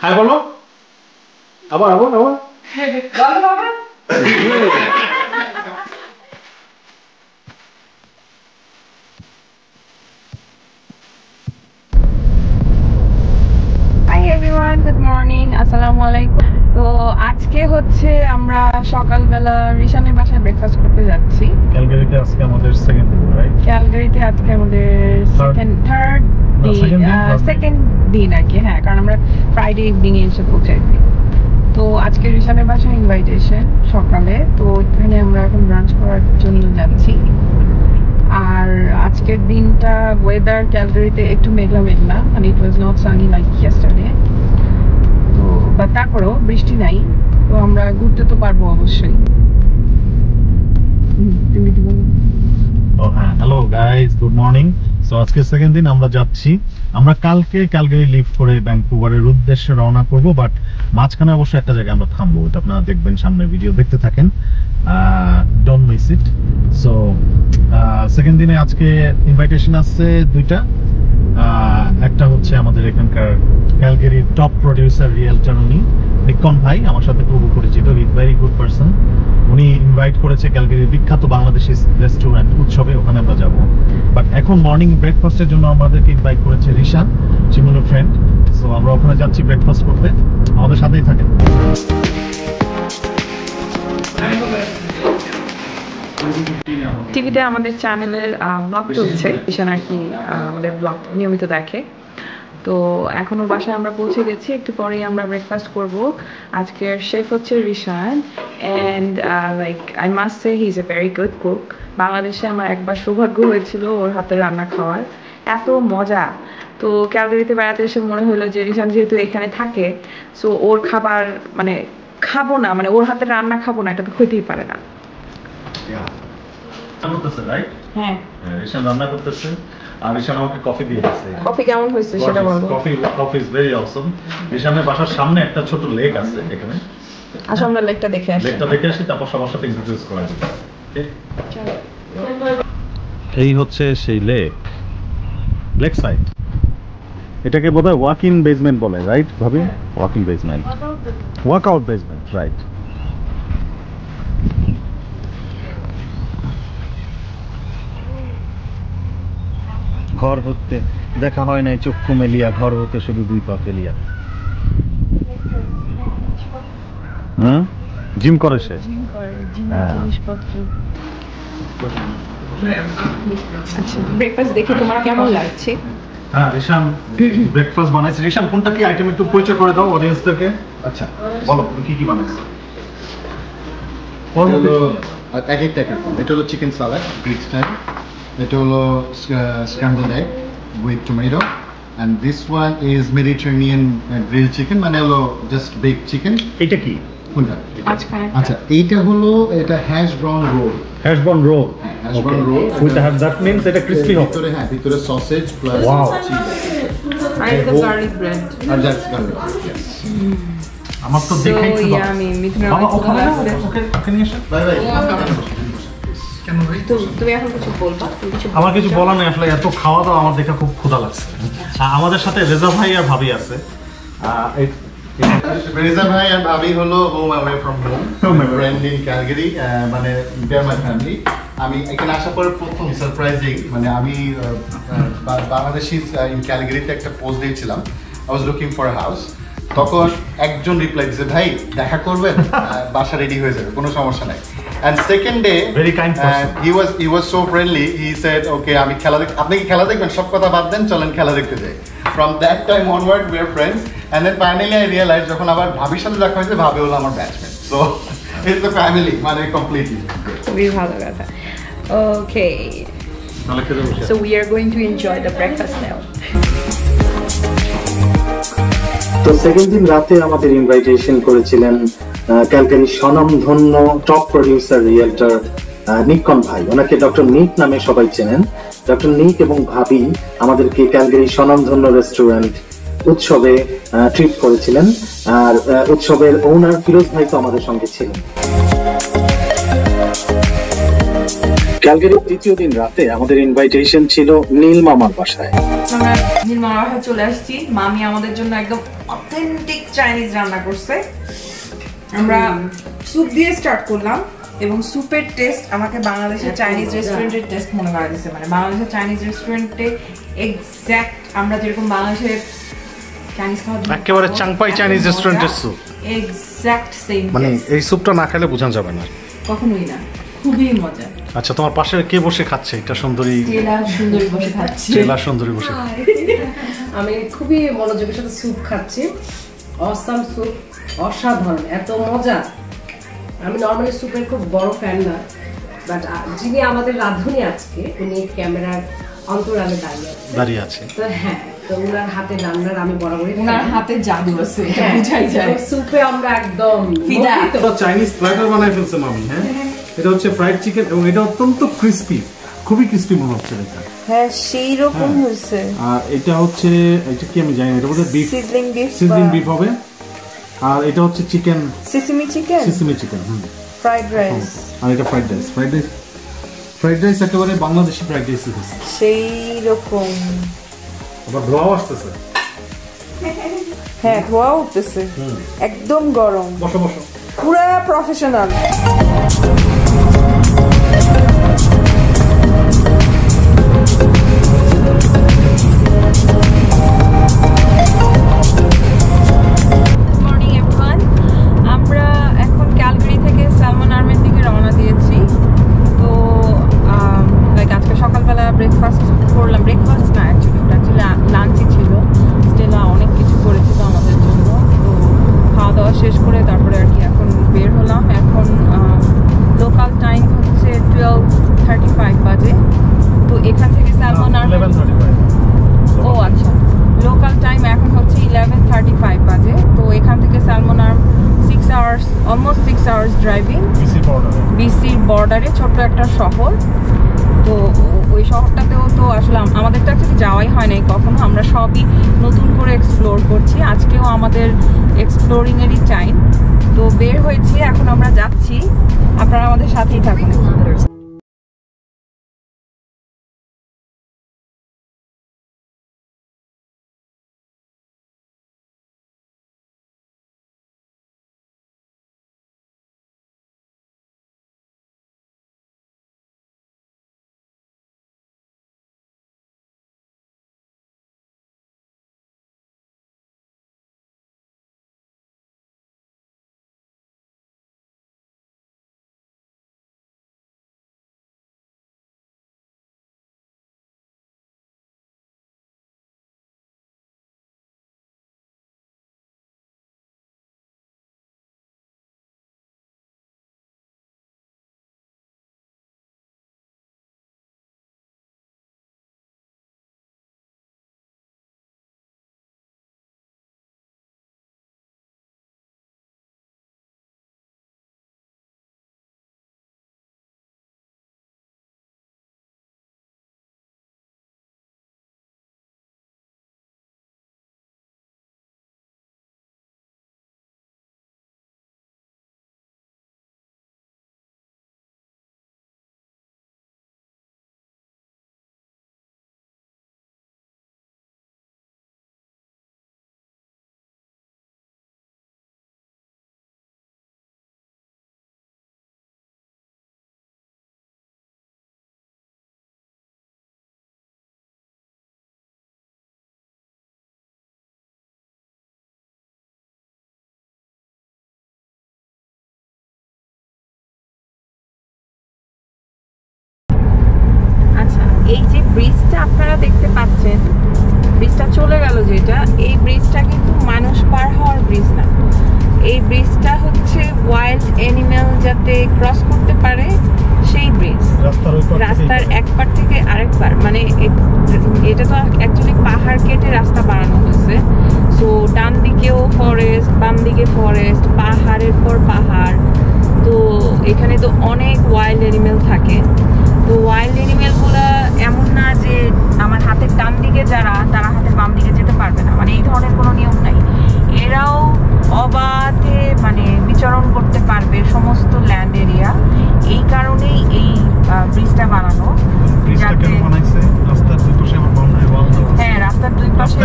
হাই বলো, আবার আবার আবার Hi everyone, গুড মর্নিং, আসসালামু আলাইকুম। তো আজকে হচ্ছে আমরা সকালবেলা রিশানের বাসায় ব্রেকফাস্ট করতে যাচ্ছি। ক্যালগারিতে আজকে আমাদের সেকেন্ড দিন, রাইট? ক্যালগারিতে আজকে আমাদের সেকেন্ড দিন আর কি। হ্যাঁ, কারণ আমরা ফ্রাইডে ইভিনিং এ এসে পৌঁছাইছি। তো আজকে রিশানের বাসায় ইনভাইটেশন সকালে, তো এখানে আমরা এখন ব্রাঞ্চ করার জন্য যাচ্ছি। আর আজকের দিনটা ওয়েদার ক্যালগারিতে একটু মেঘলা মেঘলা, মানে it was not sunny like yesterday. তো বা তারপরেও বৃষ্টি নাই, তো আমরা ঘুরতে তো পারবো অবশ্যই। Hello guys, good morning. So আজকে সেকেন্ড দিন আমরা যাচ্ছি। আমরা কালকে ক্যালগারি লিভ করে ভ্যাঙ্কুভারের উদ্দেশ্যে রওনা করব, বাট মাঝখানে অবশ্য একটা জায়গায় আমরা থামবো, এটা আপনারা দেখবেন সামনে ভিডিও দেখতে থাকেন, don't miss it. So second দিনে আজকে ইনভাইটেশন আসছে দুইটা। একটা হচ্ছে আমাদের এখানকার ক্যালগারির টপ প্রডিউসার রিয়েলটর উনি নিকন ভাই, আমার সাথে খুব পরিচিত, উইথ ভেরি গুড পারসন। উনি ইনভাইট করেছে ক্যালগারির বিখ্যাত বাংলাদেশি রেস্টুরেন্ট উৎসবে, ওখানে আমরা যাব। বাট এখন মর্নিং ব্রেকফাস্টের জন্য আমাদেরকে ইনভাইট করেছে রিশান, চিমুনো ফ্রেন্ড। সো আমরা ওখানে যাচ্ছি ব্রেকফাস্ট করতে, আমাদের সাথেই থাকেন। টিভিতে আমাদের চ্যানেলের ব্লগ চলছে, রিশান আর কি আমাদের ব্লগ নিয়মিত দেখে। তো এখনো বাসায় আমরা পৌঁছে গেছি, একটু পরেই আমরা ব্রেকফাস্ট করব। আজকের শেফ হচ্ছে Rishan, and like I must say he is a very good cook. বাংলাদেশে আমার একবার সৌভাগ্য হয়েছিল ওর হাতে রান্না খাওয়ার, এত মজা। তো ক্যালগারিতে বেড়াতে এসে মনে হলো যে রিশান যেহেতু এখানে থাকে, সো ওর খাবার মানে খাবো না, মানে ওর হাতে রান্না খাবো না, এটা তো হইতেই পারে না। হ্যাঁ, রিশান রান্না করতেছে আর রিশান আমাকে কফি দিয়ে দিয়েছে। কফি কেমন হয়েছে সেটা বলো। Coffee is very awesome. রিশানের বাসার সামনে একটা ছোট লেক আছে, এখানে আসলে আমরা লেকটা দেখে আসি। তারপর সবার সাথে ইন্ট্রোডিউস করা যাবে। এই হচ্ছে সেই লেক সাইড। এটাকে বোধহয় ওয়াক ইন বেসমেন্ট বলে, রাইট ভাবি? Walk in basement, walk out basement, right. ঘর হতে দেখা হয় নাই চক্ষু মেলিয়া, ঘর হতে শুধু দুই পা ফেলিয়া। জিম করে সে। আচ্ছা, ব্রেকফাস্ট দেখে তোমার কেমন লাগছে? হ্যাঁ, রিশান ব্রেকফাস্ট বানাইছে। রিশান কোনটা কি আইটেম একটু পরিচয় করে দাও অডিয়েন্সদেরকে। আচ্ছা বলো, তুমি কি কি বানাইছো? এক একটা এটা হলো চিকেন সালাড গ্রিক স্টাইল, এটা হলো scrambled egg with tomato, and this one is Mediterranean grilled chicken, মানে হলো জাস্ট বেক চিকেন। এটা কি কোনটা? আচ্ছা, এইটা হলো এটা hash brown roll. Hash brown roll, hash brown roll with that means এটা ক্রিসপি হবে ভিতরে। হ্যাঁ, ভিতরে সসেজ প্লাস চিজ আর এটা গার্লিক ব্রেড আর জাস্ট গার্লিক। আমার তো দেখেই তো ইয়ামি মিথুনের অনেক ভালো লাগছে। ওকে নিয়ে এসো। Bye bye. তো তুমি এখন কিছু বলবা? আমার কিছু বলার নেই আসলে, এত খাওয়া দাওয়া আমার দেখে খুব ক্ষুধা লাগছে। আমাদের সাথে রেজা ভাই আর ভাবি আছে। রেজা ভাই আর ভাবি হলো home away from home, friend in Calgary, মানে দে আর মাই ফ্যামিলি। আমি এখানে আসার পরে প্রথম সারপ্রাইজিং, মানে আমি বাংলাদেশি ইন ক্যালগারিতে একটা পোস্ট দিয়েছিলাম, I was looking for a house. তখন একজন রিপ্লাই দিয়েছে, ভাই দেখা করবেন, বাসা রেডি হয়ে যাবে, কোনো সমস্যা নাই। And second day, very kind person. He was so friendly. He said, "Okay, আমি খেলা দেখ, আপনি কি খেলা দেখবেন? সব কথা বাদ দেন, চলেন খেলা দেখতে যাই." From that time onward, we are friends. And then finally, I realized যখন আবার ভাবির সাথে দেখা হয়েছে, ভাবি হলো আমার batchmate. So it's the family, মানে completely. খুবই ভালো কথা। Okay. So we are going to enjoy the breakfast now. তো সেকেন্ড দিন রাতে আমাদের ইনভাইটেশন করেছিলেন ক্যালগারির স্বনামধন্য টপ প্রডিউসার রিয়েলটর নিকন ভাই। ওনাকে ডক্টর নিক নামে সবাই চেনেন। ডক্টর নিক এবং ভাবি আমাদেরকে ক্যালগারির স্বনামধন্য রেস্টুরেন্ট উৎসবে ট্রিট করেছিলেন, আর উৎসবের ওনার ফিরোজ ভাই তো আমাদের সঙ্গে ছিলেন। ক্যালগারির তৃতীয় দিন রাতে আমাদের ইনভাইটেশন ছিল নীল মামার বাসায়। আমরা নীল মামার বাসায় চলে আসছি। মামি আমাদের জন্য একদম অথেন্টিক চাইনিজ রান্না করছে। আমরা স্যুপ দিয়ে স্টার্ট করলাম, এবং স্যুপের টেস্ট আমাকে বাংলাদেশের চাইনিজ রেস্টুরেন্টের টেস্ট মনে করা দিচ্ছে। মানে বাংলাদেশের চাইনিজ রেস্টুরেন্টে এক্স্যাক্ট আমরা যেরকম বাংলাদেশের চাইনিজ খাওয়ার জন্য একেবারে চাংপাই চাইনিজ রেস্টুরেন্টের স্যুপ। এক্স্যাক্ট সেম, মানে এই স্যুপটা না খেলে বোঝা যাবে না কখনোই না, খুবই মজা। আচ্ছা, তোমার পাশে কে বসে খাচ্ছে? এটা সুন্দরী, সুন্দরী বসে খাচ্ছে। চেলা সুন্দরী বসে। আমি খুবই মনোযোগের সাথে স্যুপ খাচ্ছি। অসাম স্যুপ, অসাধারণ, এত মজা। আমি নর্মালি স্যুপের খুব বড় ফ্যান না, বাট যিনি আমাদের রাঁধুনি আজকে, উনি ক্যামেরার অন্তরালে দাঁড়িয়ে আছে। তো হ্যাঁ, তো ওনার হাতে রান্নার আমি বরাবরই, ওনার হাতে জাদু আছে, বুঝাই যায়। স্যুপে আমরা একদম ফিদা। চাইনিজ প্ল্যাটার বানাই ফেলছে মামি। হ্যাঁ, এটা হচ্ছে ফ্রাইড চিকেন এবং এটা অত্যন্ত ক্রিস্পি, খুবই ক্রিস্পি মনে হচ্ছে এটা। হ্যাঁ, সেই রকম হয়েছে। আর এটা হচ্ছে, এটা কি আমি জানি না, এটা বোধহয় বিফ, সিজলিং বিফ হবে। আর এটা হচ্ছে chicken, sesame chicken. Fried rice. আর এটা ফ্রাইড রাইস একেবারে বাংলাদেশি ফ্রাইড রাইস হচ্ছে সেই রকম। আবার ধোঁয়াও আসতেছে। হ্যাঁ, ধোঁয়া উঠতেছে, একদম গরম। বসো বসো, পুরা প্রফেশনাল। শেষ করে তারপরে আর কি এখন বের হলাম। এখন লোকাল টাইম হচ্ছে 12:35 বাজে। তো এখান থেকে স্যালমন আর্মি, ও আচ্ছা, লোকাল টাইম এখন হচ্ছে 11:35 বাজে। তো এখান থেকে Salmon Arm 6 hours, almost 6 hours driving. বিসির বর্ডারে ছোট্ট একটা শহর। তো ওই শহরটাতেও তো আসলে আমাদের তো অ্যাকচুয়ালি যাওয়াই হয় নাই কখনো, আমরা সবই নতুন করে এক্সপ্লোর করছি। আজকেও আমাদের এক্সপ্লোরিংয়েরই টাইম। তো বের হয়েছি, এখন আমরা যাচ্ছি, আপনারা আমাদের সাথেই থাকুন। এই যে ব্রিজটা আপনারা দেখতে পাচ্ছেন, ব্রিজটা চলে গেল যেটা, এই ব্রিজটা কিন্তু মানুষ পার হওয়ার ব্রিজ না। এই ব্রিজটা হচ্ছে ওয়াইল্ড অ্যানিমেল যাতে ক্রস করতে পারে সেই ব্রিজ। রাস্তার এক পার থেকে আরেক পার, মানে এটা তো অ্যাকচুয়ালি পাহাড় কেটে রাস্তা বানানো হয়েছে। সো ডান দিকেও ফরেস্ট, বাম দিকে ফরেস্ট, পাহাড়ের পর পাহাড়। তো এখানে তো অনেক ওয়াইল্ড অ্যানিমেল থাকে। তো ওয়াইল্ড অ্যানিমেলগুলো এমন না যে আমার হাতের ডান দিকে যারা, তারা হাতের বাম দিকে যেতে পারবে না, মানে এই ধরনের কোনো নিয়ম নাই। এরাও অবাধে মানে বিচরণ করতে পারবে সমস্ত ল্যান্ড এরিয়া। এই কারণেই এই ব্রিজটা বানানো, যাতে হ্যাঁ রাস্তার দুই পাশে,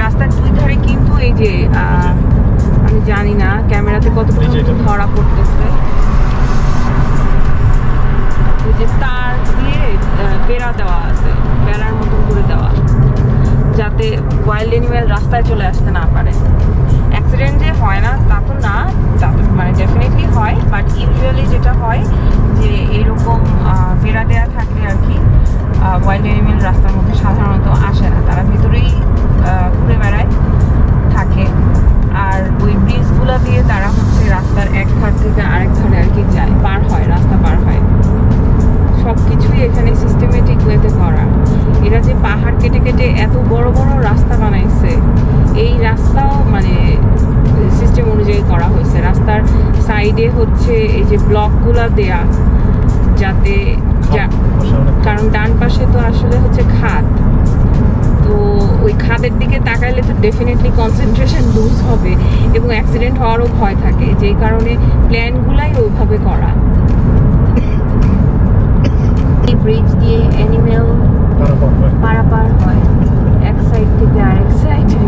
রাস্তার দুই ধারে কিন্তু এই যে আমি জানি না ক্যামেরাতে কতটুকু ধরা পড়তেছে, ওই যে তার দিয়ে বেড়া দেওয়া আছে, বেড়ার মতন করে দেওয়া। যাতে ওয়াইল্ড অ্যানিমেল রাস্তায় চলে আসতে না পারে। অ্যাক্সিডেন্ট যে হয় না তা তো না, তা তো মানে ডেফিনেটলি হয়, বাট ইউজুয়ালি যেটা হয় যে এরকম বেড়া দেওয়া থাকলে আর কি ওয়াইল্ড অ্যানিমেল রাস্তার মধ্যে সাধারণত আসে না, তারা ভেতরেই ঘুরে বেড়ায় থাকে। আর ওই ব্রিজগুলো দিয়ে তারা হচ্ছে রাস্তার এক ধার থেকে আরেক ধারে আর কি যায়, পার হয়, রাস্তা পার হয়। সব কিছুই এখানে সিস্টেমেটিক ওয়েতে করা। এরা যে পাহাড় কেটে কেটে এত বড় বড় রাস্তা বানাইছে, এই রাস্তাও মানে সিস্টেম অনুযায়ী করা হয়েছে। রাস্তার সাইডে হচ্ছে এই যে ব্লকগুলো দেয়া, যাতে কারণ ডান পাশে তো আসলে হচ্ছে খাদ, তো ওই খাদের দিকে তাকাইলে তো ডেফিনেটলি কনসেন্ট্রেশন লুজ হবে এবং অ্যাক্সিডেন্ট হওয়ারও ভয় থাকে, যেই কারণে প্ল্যানগুলাই ওইভাবে করা। এই ব্রিজ দিয়ে অ্যানিমেল পারাপার হয় এক সাইড থেকে আরেক সাইডে।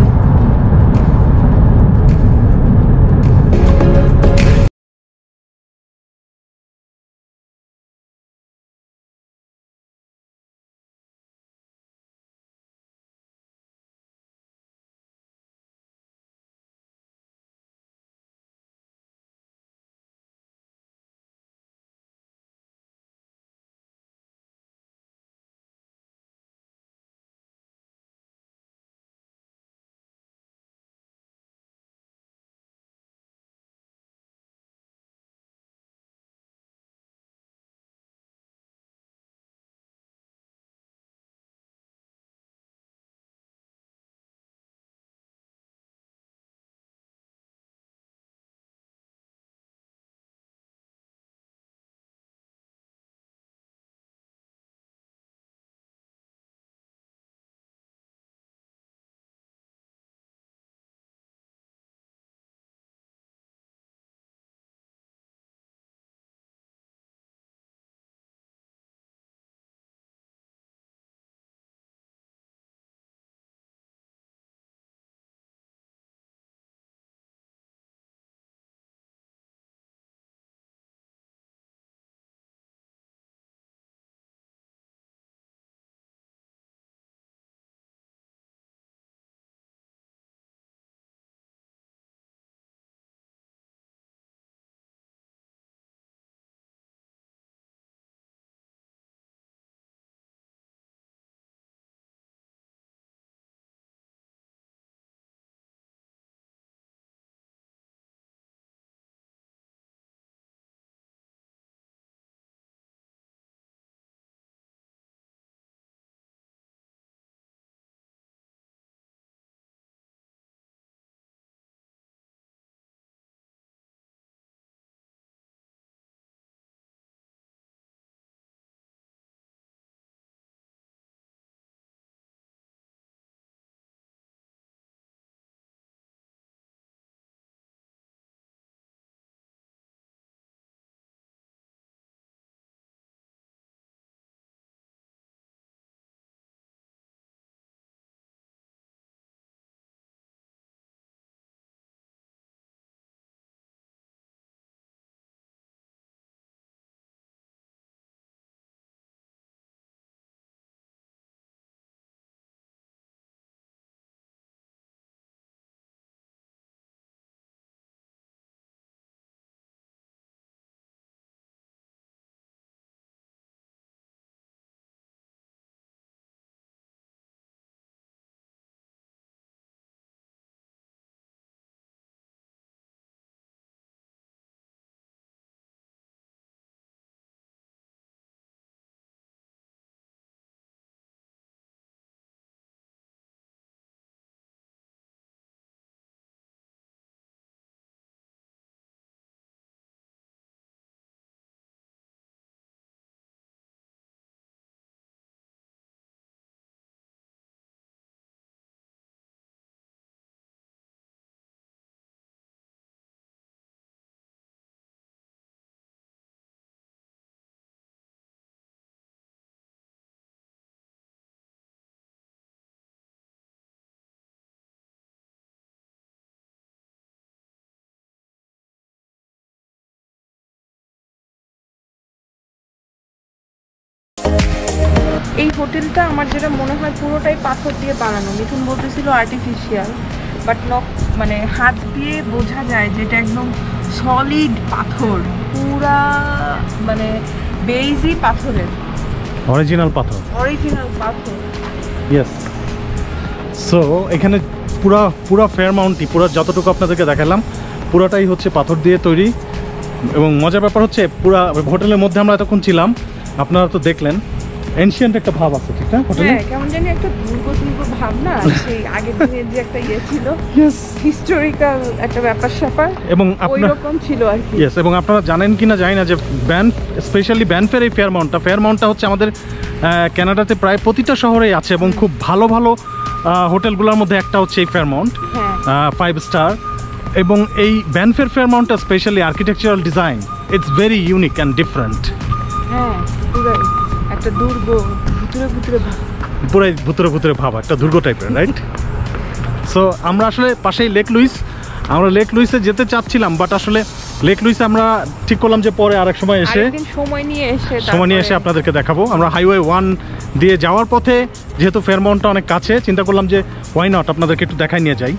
এই হোটেলটা আমার যেটা মনে হয় পুরোটাই পাথর দিয়ে বানানো। মিঠুন বলতেছিল আর্টিফিশিয়াল, বাট মানে হাত দিয়ে বোঝা যায় যে এটা একদম সলিড পাথর, পুরা মানে বেইজি পাথরের, অরিজিনাল পাথর। ইয়েস। সো এখানে পুরা ফেয়ারমাউন্টই, পুরো যতটুকু আপনাদেরকে দেখালাম পুরোটাই হচ্ছে পাথর দিয়ে তৈরি। এবং মজার ব্যাপার হচ্ছে পুরা হোটেলের মধ্যে আমরা এতক্ষণ ছিলাম, আপনারা তো দেখলেন এনশিয়েন্ট একটা ভাব আছে, ঠিক না হোটেলে? হ্যাঁ, কেমন জানি একটা দুর্গ ভাব না, সেই আগের দিনের যে একটা ছিল, হিস্টোরিক্যাল একটা ব্যাপার-স্যাপার, এবং ওইরকম ছিল আর কি। ইয়েস। এবং আপনারা জানেন কিনা জানি না যে স্পেশালি ব্যানফের এই ফেয়ারমাউন্টটা হচ্ছে আমাদের কানাডাতে প্রায় প্রতিটা শহরেই আছে, এবং খুব ভালো ভালো হোটেলগুলোর মধ্যে একটা হচ্ছে এই ফেয়ারমাউন্ট 5 স্টার। এবং এই ব্যানফের ফেয়ারমাউন্টটা specially architectural design, it's very unique and different. হ্যাঁ, একটা দুর্গ পুরো ভুতুরে ভাব, একটা দুর্গ টাইপের, রাইট? সো আমরা আসলে পাশেই লেক লুইসে যেতে চাচ্ছিলাম, বাট আসলে লেক লুইসে আমরা ঠিক করলাম যে পরে আরেক সময় সময় নিয়ে এসে আপনাদেরকে দেখাবো। আমরা হাইওয়ে 1 দিয়ে যাওয়ার পথে যেহেতু ফেয়ারমাউন্টটা অনেক কাছে, চিন্তা করলাম যে হোয়াই নট আপনাদেরকে একটু দেখাই নিয়ে যাই।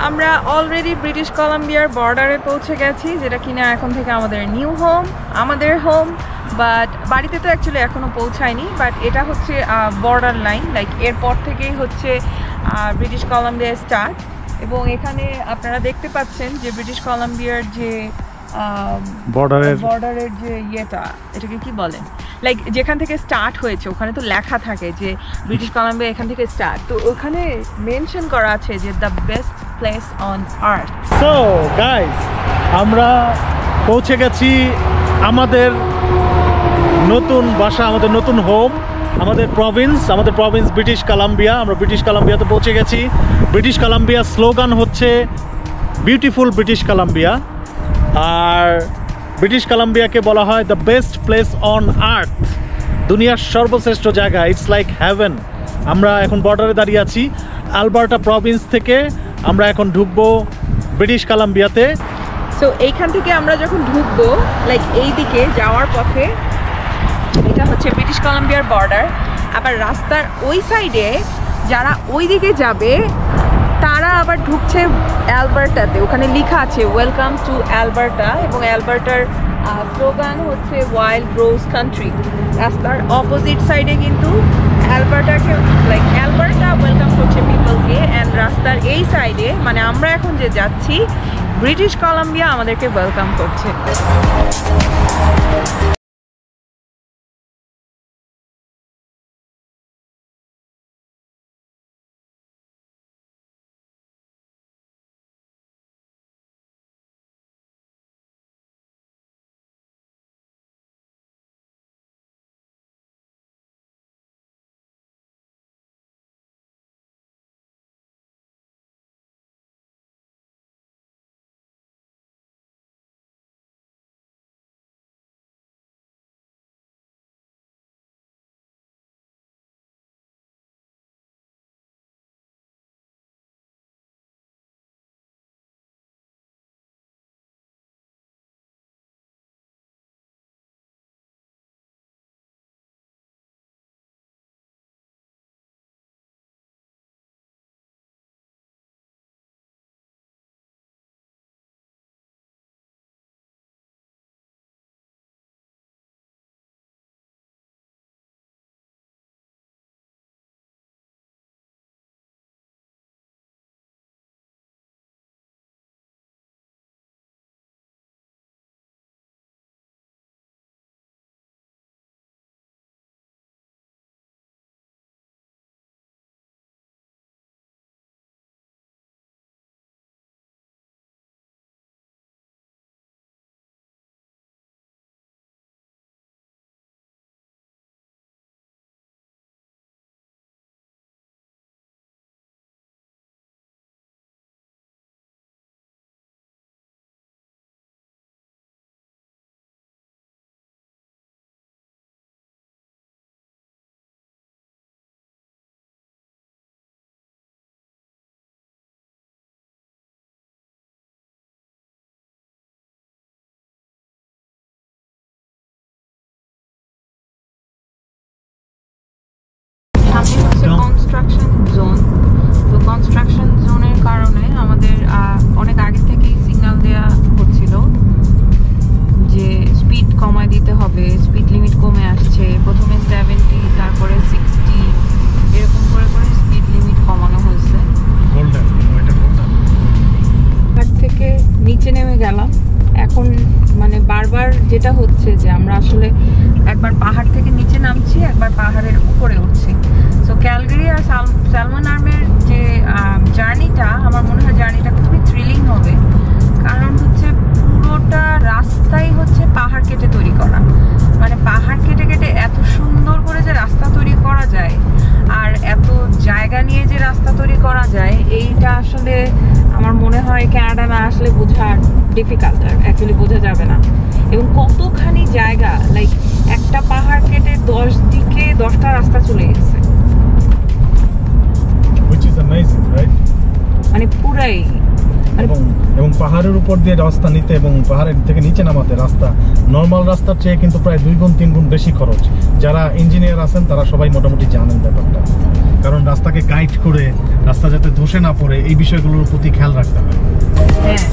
আমরা অলরেডি ব্রিটিশ কলাম্বিয়ার বর্ডারে পৌঁছে গেছি, যেটা কিনা এখন থেকে আমাদের নিউ হোম, আমাদের হোম। বাট বাড়িতে তো অ্যাকচুয়ালি এখনও পৌঁছায়নি, বাট এটা হচ্ছে বর্ডার লাইন, লাইক এরপর থেকেই হচ্ছে ব্রিটিশ কলাম্বিয়া স্টার্ট। এবং এখানে আপনারা দেখতে পাচ্ছেন যে ব্রিটিশ কলাম্বিয়ার যে বর্ডারের যে এটাকে কি বলে, লাইক যেখান থেকে স্টার্ট হয়েছে ওখানে তো লেখা থাকে যে ব্রিটিশ কলাম্বিয়া এখান থেকে স্টার্ট, তো ওখানে মেনশন করা আছে যে the best place on earth. So guys, আমরা পৌঁছে গেছি আমাদের নতুন বাসা, আমাদের নতুন হোম, আমাদের প্রভিন্স ব্রিটিশ কলাম্বিয়া। আমরা ব্রিটিশ কলাম্বিয়াতে পৌঁছে গেছি। ব্রিটিশ কলাম্বিয়ার স্লোগান হচ্ছে বিউটিফুল ব্রিটিশ কলাম্বিয়া, আর ব্রিটিশ কলাম্বিয়াকে বলা হয় the best place on earth, দুনিয়ার সর্বশ্রেষ্ঠ জায়গা, ইটস লাইক হেভেন। আমরা এখন বর্ডারে দাঁড়িয়ে আছি আলবার্টা প্রভিন্স থেকে। আমরা এখন ঢুকবো ব্রিটিশ কলাম্বিয়াতে। সো এইখান থেকে আমরা যখন ঢুকবো, লাইক এই দিকে যাওয়ার পথে এটা হচ্ছে ব্রিটিশ কলাম্বিয়ার বর্ডার। আবার রাস্তার ওই সাইডে যারা ওই দিকে যাবে তারা আবার ঢুকছে অ্যালবার্টাতে, ওখানে লেখা আছে ওয়েলকাম টু অ্যালবার্টা, এবং অ্যালবার্টার স্লোগান হচ্ছে ওয়াইল্ড রোজ কান্ট্রি। রাস্তার অপোজিট সাইডে কিন্তু অ্যালবার্টাকে লাইক অ্যালবার্টা ওয়েলকাম করছে পিপলকে, অ্যান্ড রাস্তার এই সাইডে মানে আমরা এখন যে যাচ্ছি ব্রিটিশ কলাম্বিয়া আমাদেরকে ওয়েলকাম করছে। কনস্ট্রাকশন জোন, তো কনস্ট্রাকশন জোনের কারণে আমাদের অনেক আগে থেকেই সিগন্যাল দেওয়া হচ্ছিল যে স্পিড কমায় দিতে হবে, স্পিড লিমিট কমে আসছে, প্রথমে 70 তারপরে 60 এরকম করে করে স্পিড লিমিট কমানো হয়েছে। ঘাট থেকে নিচে নেমে গেলাম, এখন মানে বারবার যেটা হচ্ছে যে আমরা আসলে একবার পাহাড় থেকে নিচে নামছি, একবার পাহাড়ের উপরে উঠছি। সো ক্যালগারি আর সালমন আর্মের যে জার্নিটা, আমার মনে হয় জার্নিটা খুবই থ্রিলিং হবে, কারণ হচ্ছে পুরোটা রাস্তাই হচ্ছে পাহাড় কেটে তৈরি করা, মানে পাহাড় কেটে কেটে এত সুন্দর করে যে রাস্তা তৈরি করা যায় আর এত জায়গা নিয়ে যে রাস্তা তৈরি করা যায়, এইটা আসলে আমার মনে হয় কানাডা না আসলে বোঝার ডিফিকাল্ট, অ্যাকচুয়ালি বোঝা যাবে না। এবং কতখানি জায়গা, লাইক একটা পাহাড় কেটে 10 দিকে 10টা রাস্তা চলে গেছে, মানে পুরাই এবং পাহাড়ের উপর দিয়ে রাস্তা নিতে এবং পাহাড়ের থেকে নিচে নামাতে রাস্তা নর্মাল রাস্তার চেয়ে কিন্তু প্রায় 2 গুণ 3 গুণ বেশি খরচ। যারা ইঞ্জিনিয়ার আছেন তারা সবাই মোটামুটি জানেন ব্যাপারটা, কারণ রাস্তাকে গাইড করে রাস্তা যাতে ধসে না পড়ে এই বিষয়গুলোর প্রতি খেয়াল রাখতে হয়। হ্যাঁ।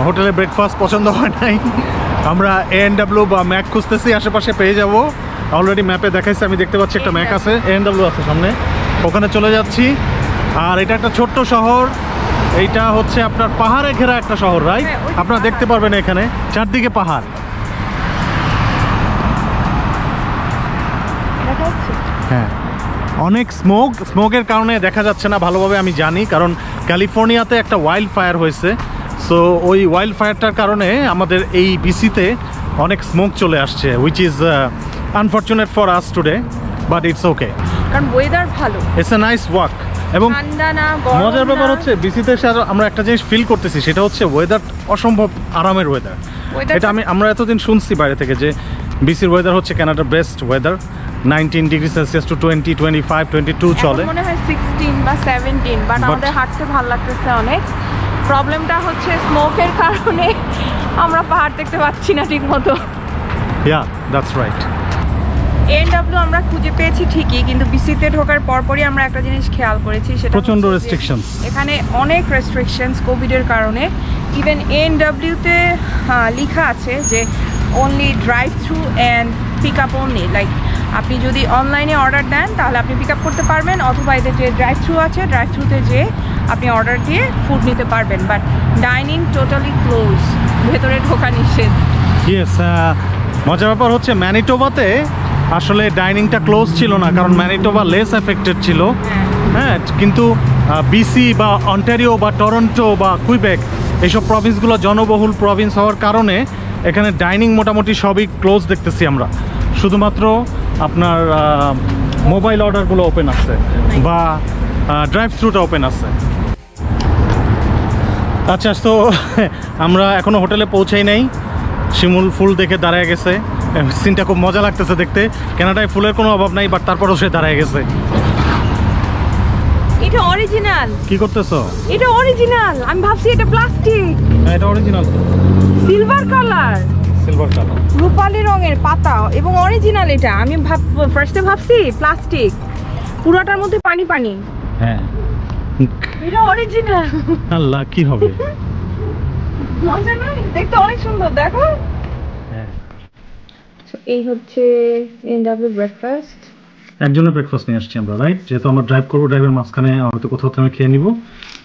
হোটেলে ব্রেকফাস্ট পছন্দ হয় নাই, আমরা A&W বা ম্যাক খুঁজতেছি, আশেপাশে পেয়ে যাব। অলরেডি ম্যাপে দেখাইছে, আমি দেখতে পাচ্ছি একটা ম্যাক আছে, A&W আছে সামনে, ওখানে চলে যাচ্ছি। আর এটা একটা ছোট্ট শহর, এইটা হচ্ছে আপনার পাহাড়ে ঘেরা একটা শহর, রাইট? আপনারা দেখতে পারবেন এখানে চারদিকে পাহাড়। হ্যাঁ, অনেক স্মোকের কারণে দেখা যাচ্ছে না ভালোভাবে, আমি জানি, কারণ ক্যালিফোর্নিয়াতে একটা ওয়াইল্ড ফায়ার হয়েছে। সো ওই ওয়াইল্ড ফায়ারটার কারণে আমাদের এই বিসিতে অনেক স্মোক চলে আসছে, which is unfortunate for us today, but it's okay, কারণ ওয়েদার ভালো, ইটস এ নাইস ওয়াক। এবং ঠান্ডা না, গরম মজার না। ব্যাপার হচ্ছে বিসিতে এসে আমরা একটা জিনিস ফিল করতেছি, সেটা হচ্ছে ওয়েদার অসম্ভব আরামের ওয়েদার। এটা আমরা এতদিন শুনছি বাইরে থেকে যে বিসির ওয়েদার হচ্ছে কানাডার best weather, 19 degree Celsius to 20, 25, 22 চলে, মনে হয় 16 বা 17, বাট আমাদের হাঁটতে ভালো লাগতেছে অনেক। প্রবলেমটা হচ্ছে স্মোকের কারণে আমরা পাহাড় দেখতে পাচ্ছি না ঠিক মতো। ইয়া, দ্যাটস রাইট। A&W আমরা খুঁজে পেয়েছি ঠিকই, কিন্তু বিসিতে ঢোকার পরপরই আমরা একটা জিনিস খেয়াল করেছি, সেটা প্রচন্ড হচ্ছে যে রেস্ট্রিকশনস, এখানে অনেক রেস্ট্রিকশনস কোভিডের কারণে। ইভেন A&W-তে লেখা আছে যে only drive through and pick up only, like আপনি যদি অনলাইনে অর্ডার দেন তাহলে আপনি পিক আপ করতে পারবেন, অথবা এতে যে ড্রাইভ থ্রু আছে ড্রাইভ থ্রুতে যেয়ে আপনি অর্ডার দিয়ে ফুড নিতে পারবেন, বাট ডাইনিং টোটালি ক্লোজ, ভেতরে ঢোকা নিষেধ। ইয়েস, মজার ব্যাপার হচ্ছে ম্যানিটোবাতে আসলে ডাইনিংটা ক্লোজ ছিল না, কারণ ম্যানিটোবা লেস এফেক্টেড ছিল। হ্যাঁ, কিন্তু বিসি বা অন্টারিও বা টরন্টো বা কুইবেক এইসব প্রভিন্সগুলো জনবহুল প্রভিন্স হওয়ার কারণে এখানে ডাইনিং মোটামুটি সবই ক্লোজ দেখতেছি আমরা, শুধুমাত্র আপনার মোবাইল অর্ডারগুলো ওপেন আছে বা ড্রাইভ থ্রুটা ওপেন আছে। আচ্ছা, তো আমরা এখনও হোটেলে পৌঁছাই নাই, শিমুল ফুল দেখে দাঁড়ায় গেছে, সিনটা খুব মজা লাগতেছে দেখতে। কানাডায় ফুলের কোনো অভাব নাই, বাট তারপরও সে দাঁড়ায় গেছে। এটা অরিজিনাল। কি করতেছো? এটা অরিজিনাল, আমি ভাবছি এটা প্লাস্টিক। হ্যাঁ, এটা original, silver colour, silver colour, রূপালি রঙের পাতা এবং অরিজিনাল। এটা আমি ফার্স্টে ভাবছি প্লাস্টিক, পুরোটার মধ্যে পানি পানি। হ্যাঁ, এটা অরিজিনাল। আল্লাহ, কি হবে? মজা না? দেখতে অনেক সুন্দর, দেখো। হ্যাঁ, এই হচ্ছে A&W ব্রেকফাস্ট। একজনের ব্রেকফাস্ট নিয়ে আসছি আমরা, রাইট? যেহেতু আমরা ড্রাইভ করবো, ড্রাইভের মাঝখানে হয়তো কোথাও থেকে খেয়ে নিব,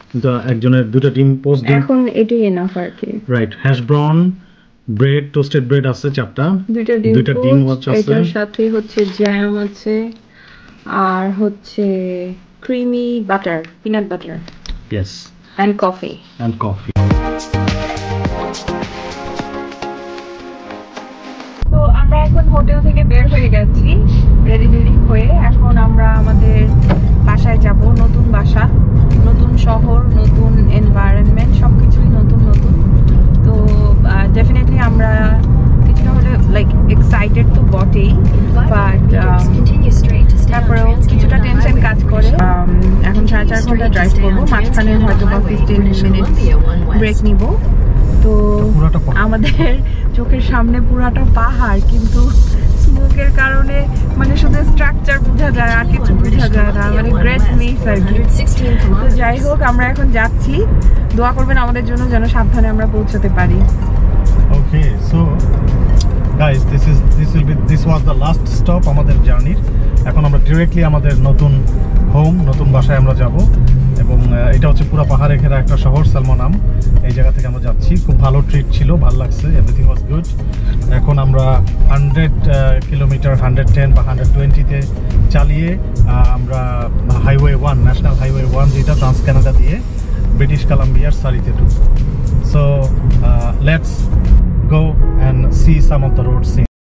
কিন্তু একজনের দুটো ডিম, পোস্ট ডিম, এখন এটাই এনাফ আর কি। Right. Hash brown bread, toasted bread আছে চারটা, দুইটা ডিম আছে, এটার সাথে হচ্ছে জ্যাম আছে, আর হচ্ছে creamy butter, peanut butter, yes, and coffee. তো আমরা এখন হোটেল থেকে বের হয়ে গেছি রেডি হয়ে। এখন আমরা আমাদের বাসায় যাব, নতুন বাসা, নতুন শহর, নতুন এনভায়রনমেন্ট, সবকিছুই নতুন নতুন। তো ডেফিনেটলি আমরা কিছুটা হলে লাইক এক্সাইটেড তো বটেই, বাট তারপরেও কিছুটা টেনশন কাজ করে। এখন 4.5 ঘন্টা ড্রাইভ করবো, মাঝখানে হয়তো বা 15 মিনিট ব্রেক নিব। তো আমাদের চোখের সামনে পুরাটা পাহাড়, কিন্তু স্মোকের কারণে মানে শুধু স্ট্রাকচার বোঝা যায়, আর কিছু বোঝা যায় না, মানে গ্রেট মিস আর কি। তো যাই হোক, আমরা এখন যাচ্ছি, দোয়া করবেন আমাদের জন্য যেন সাবধানে আমরা পৌঁছতে পারি। Okay, so guys, this was the last stop আমাদের জার্নির। এখন আমরা ডিরেক্টলি আমাদের নতুন হোম, নতুন বাসায় আমরা যাব, এবং এটা হচ্ছে পুরো পাহাড়ে ঘেরা একটা শহর, সালমোনাম। এই জায়গা থেকে আমরা যাচ্ছি, খুব ভালো ট্রিট ছিল, ভালো লাগছে, এভরিথিং ওয়াজ গুড। এখন আমরা 100 কিলোমিটার, 110 বা 120-তে চালিয়ে আমরা হাইওয়ে 1, ন্যাশনাল হাইওয়ে 1, যেটা ট্রান্স কানাডা দিয়ে ব্রিটিশ কলাম্বিয়ার সারিতে ঢুকবো। So let's go and see some of the road scenes.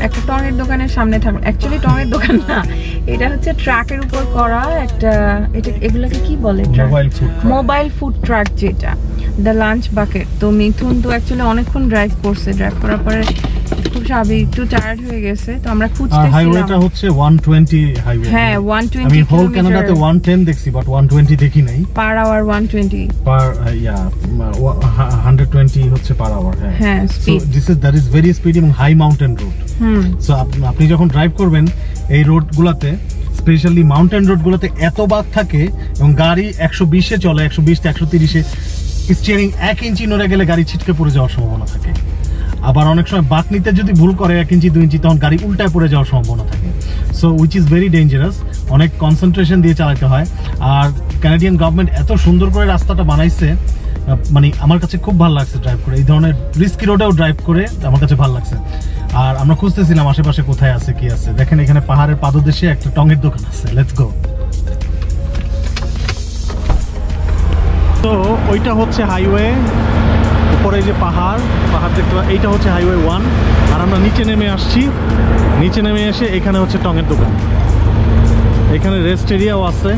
একটা টঙের দোকানের সামনে থাকলাম। অ্যাকচুয়ালি টঙের দোকান না, এটা হচ্ছে ট্রাকের উপর করা একটা, এটা এগুলোকে কি বলে, মোবাইল ফুড ট্রাক, যেটা দ্য লাঞ্চ বাকেট। তো মিথুন তো অ্যাকচুয়ালি অনেকক্ষণ ড্রাইভ করছে, ড্রাইভ করার পরে খুব স্বাভাবিক একটু টায়ার্ড হয়ে গেছে। তো আমরা খুঁজতেছিলাম, হাইওয়েটা হচ্ছে 120 হাইওয়ে। হ্যাঁ 120, আমি হোল কানাডাতে 110 দেখছি, বাট 120 দেখি নাই। পার আওয়ার 120, পার 120 হচ্ছে পার আওয়ার। হ্যাঁ speed. That is very speed এবং হাই মাউন্টেন রোড। সো আপনি যখন ড্রাইভ করবেন এই রোডগুলোতে, স্পেশালি মাউন্টেন রোডগুলোতে এত বাঁক থাকে এবং গাড়ি 120-এ চলে, 120 থেকে 130-এ, স্টিয়ারিং 1 ইঞ্চি নড়ে গেলে গাড়ি ছিটকে পড়ে যাওয়ার সম্ভাবনা থাকে। আবার অনেক সময় বাঁক নিতে যদি ভুল করে 1 ইঞ্চি 2 ইঞ্চি, তখন গাড়ি উল্টায় পড়ে যাওয়ার সম্ভাবনা থাকে। So which is very dangerous, অনেক কনসেন্ট্রেশন দিয়ে চালাতে হয়। আর কানাডিয়ান গভর্নমেন্ট এত সুন্দর করে রাস্তাটা বানাইছে, মানে আমার কাছে খুব ভালো লাগছে ড্রাইভ করে। এই ধরনের রিস্কি রোডেও ড্রাইভ করে আমার কাছে ভালো লাগছে। আর আমরা খুঁজতেছিলাম আশেপাশে কোথায় আছে, কি আছে। দেখেন এখানে পাহাড়ের পাদদেশে একটা টঙের দোকান আছে। Let's go. তো ওইটা হচ্ছে হাইওয়ে, উপরে যে পাহাড় দেখতে পাচ্ছি, এইটা হচ্ছে হাইওয়ে 1। আর আমরা নিচে নেমে আসছি, নিচে নেমে এসে এখানে হচ্ছে টঙের দোকান, এখানে রেস্ট এরিয়াও আছে।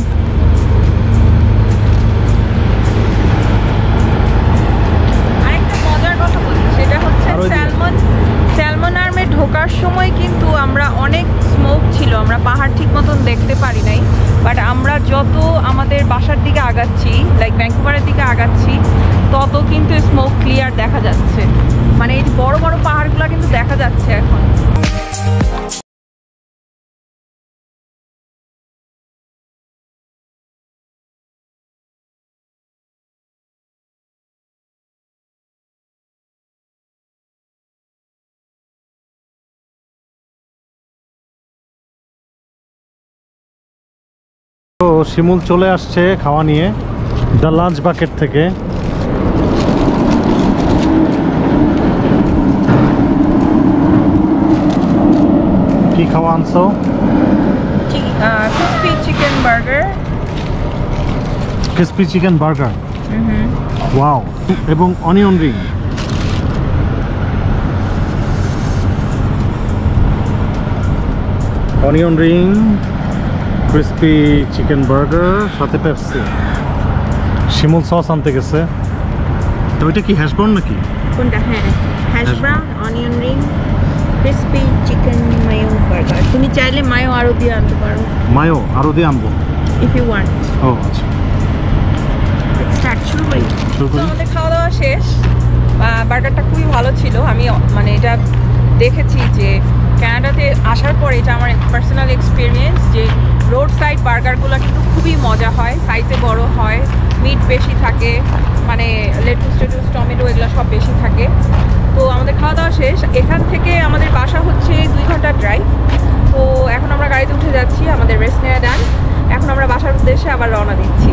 আরেকটা মজার কথা বলি, সেটা হচ্ছে স্যালমন আর্মে ঢোকার সময় কিন্তু আমরা অনেক স্মোক ছিল, আমরা পাহাড় ঠিক মতন দেখতে পারি নাই। বাট আমরা যত আমাদের বাসার দিকে আগাচ্ছি, লাইক ভ্যাঙ্কুভারের দিকে আগাচ্ছি, তত কিন্তু স্মোক ক্লিয়ার দেখা যাচ্ছে। মানে এই বড় বড় পাহাড়গুলো কিন্তু দেখা যাচ্ছে এখন। তো শিমুল চলে আসছে খাওয়া নিয়ে দ্য লাঞ্চ বাকেট থেকে। কি খাওয়া আনছো? Crispy chicken burger. Crispy chicken burger, wow, এবং onion ring. Onion ring, crispy chicken burger, সাথে পেপসি। শিমুল সস আনতে গেছে। তো ওইটা কি হ্যাশ ব্রাউন নাকি? কোনটা? হ্যাঁ hash brown, onion ring, crispy chicken mayo burger. তুমি চাইলে মায়ো আরো দিয়ে আনতে পারো। মায়ো আরো দিয়ে আনবো ইফ ইউ ওয়ান্ট। ও আচ্ছা, স্টার্ট শুরু করি। শুরু করি। আমাদের খাওয়া দাওয়া শেষ। বার্গারটা খুবই ভালো ছিল। আমি মানে এটা দেখেছি যে কানাডাতে আসার পর, এটা আমার পার্সোনাল এক্সপিরিয়েন্স, যে রোড সাইড বার্গারগুলো কিন্তু খুবই মজা হয়, সাইজে বড় হয়, মিট বেশি থাকে, মানে লেটুস টেটুস টমেটো এগুলো সব বেশি থাকে। তো আমাদের খাওয়া দাওয়া শেষ। এখান থেকে আমাদের বাসা হচ্ছে 2 ঘন্টার ড্রাইভ। তো এখন আমরা গাড়িতে উঠে যাচ্ছি, আমাদের রেস্ট নেওয়া ডান। এখন আমরা বাসার উদ্দেশ্যে আবার রওনা দিচ্ছি।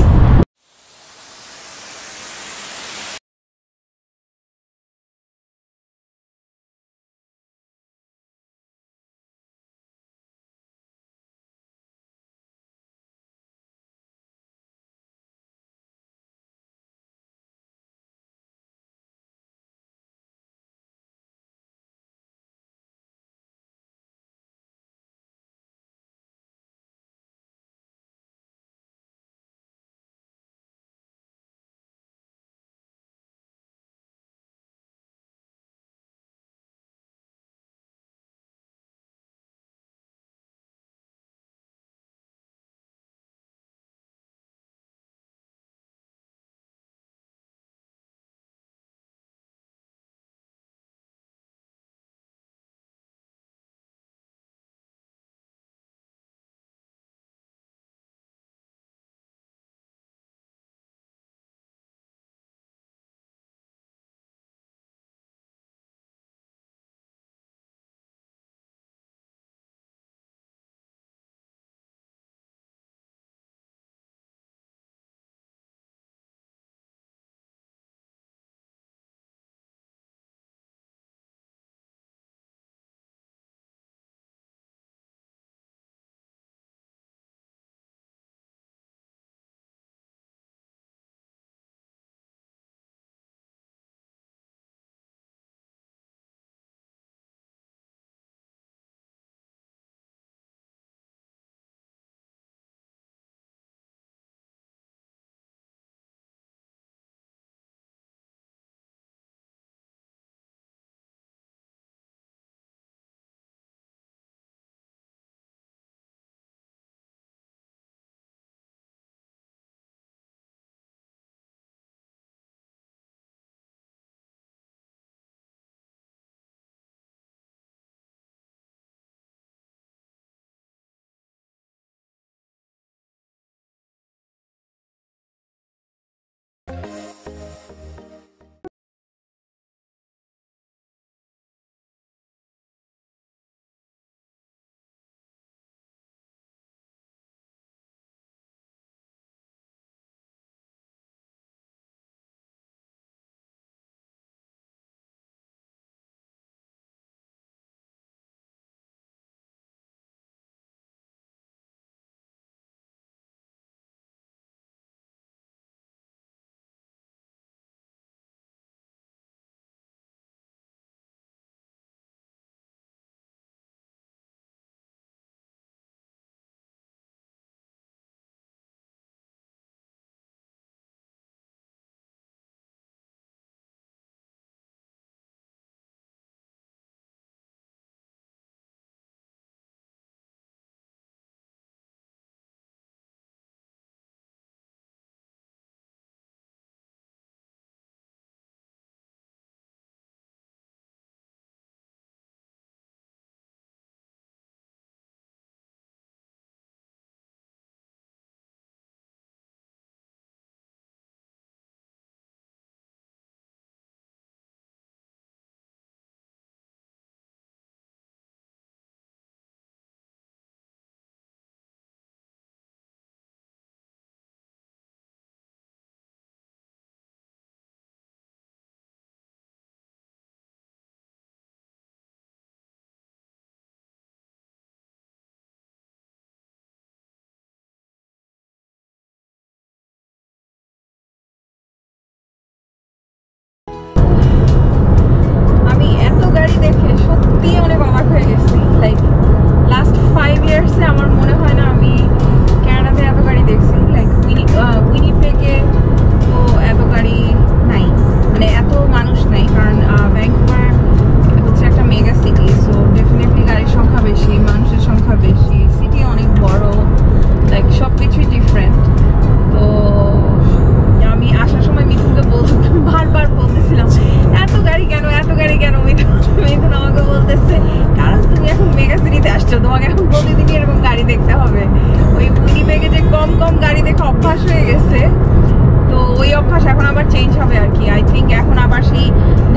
অভ্যাস এখন আবার চেঞ্জ হবে আর কি। আই থিঙ্ক এখন আবার সেই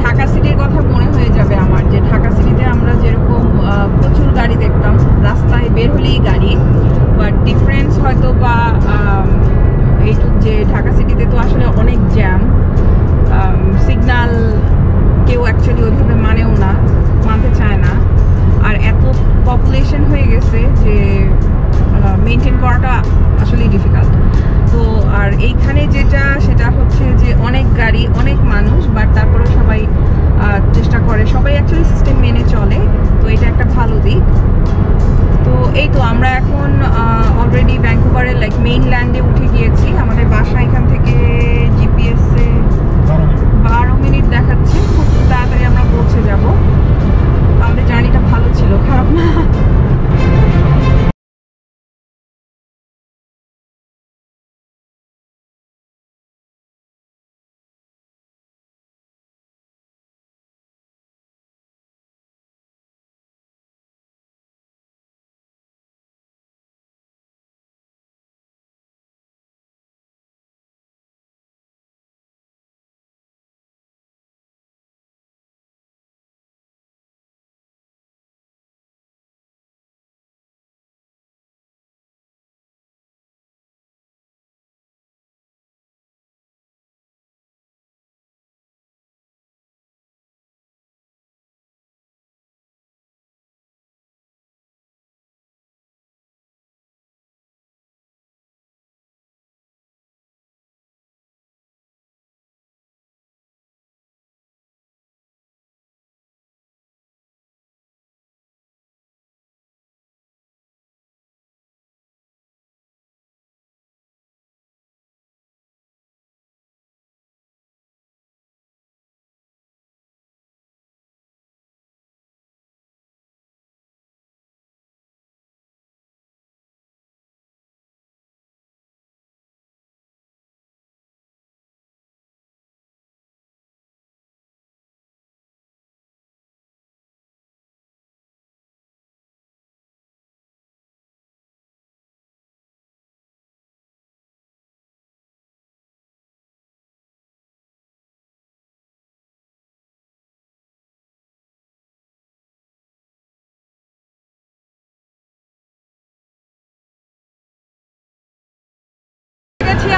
ঢাকা সিটির কথা মনে হয়ে যাবে আমার, যে ঢাকা সিটিতে আমরা যেরকম প্রচুর গাড়ি দেখতাম, রাস্তায় বের হলেই গাড়ি, বাট ডিফারেন্স হয়তো বা এইটুক যে ঢাকা সিটিতে তো আসলে অনেক জ্যাম, সিগন্যাল কেউ অ্যাকচুয়ালি ওইভাবে মানেও না, মানতে চায় না, আর এত পপুলেশন হয়ে গেছে যে মেনটেন করাটা আসলে ডিফিকাল্ট। তো আর এইখানে যেটা সেটা হচ্ছে যে অনেক গাড়ি, অনেক মানুষ, বাট তারপরে সবাই চেষ্টা করে, সবাই অ্যাকচুয়ালি সিস্টেম মেনে চলে, তো এটা একটা ভালো দিক। তো এই তো আমরা এখন অলরেডি ভ্যাঙ্কুভারের লাইক মেইনল্যান্ডে উঠে গিয়েছি। আমাদের বাসা এখান থেকে জিপিএসে 12 মিনিট দেখাচ্ছে, খুব তাড়াতাড়ি আমরা পৌঁছে যাব। আমাদের জার্নিটা ভালো ছিল, খারাপ না।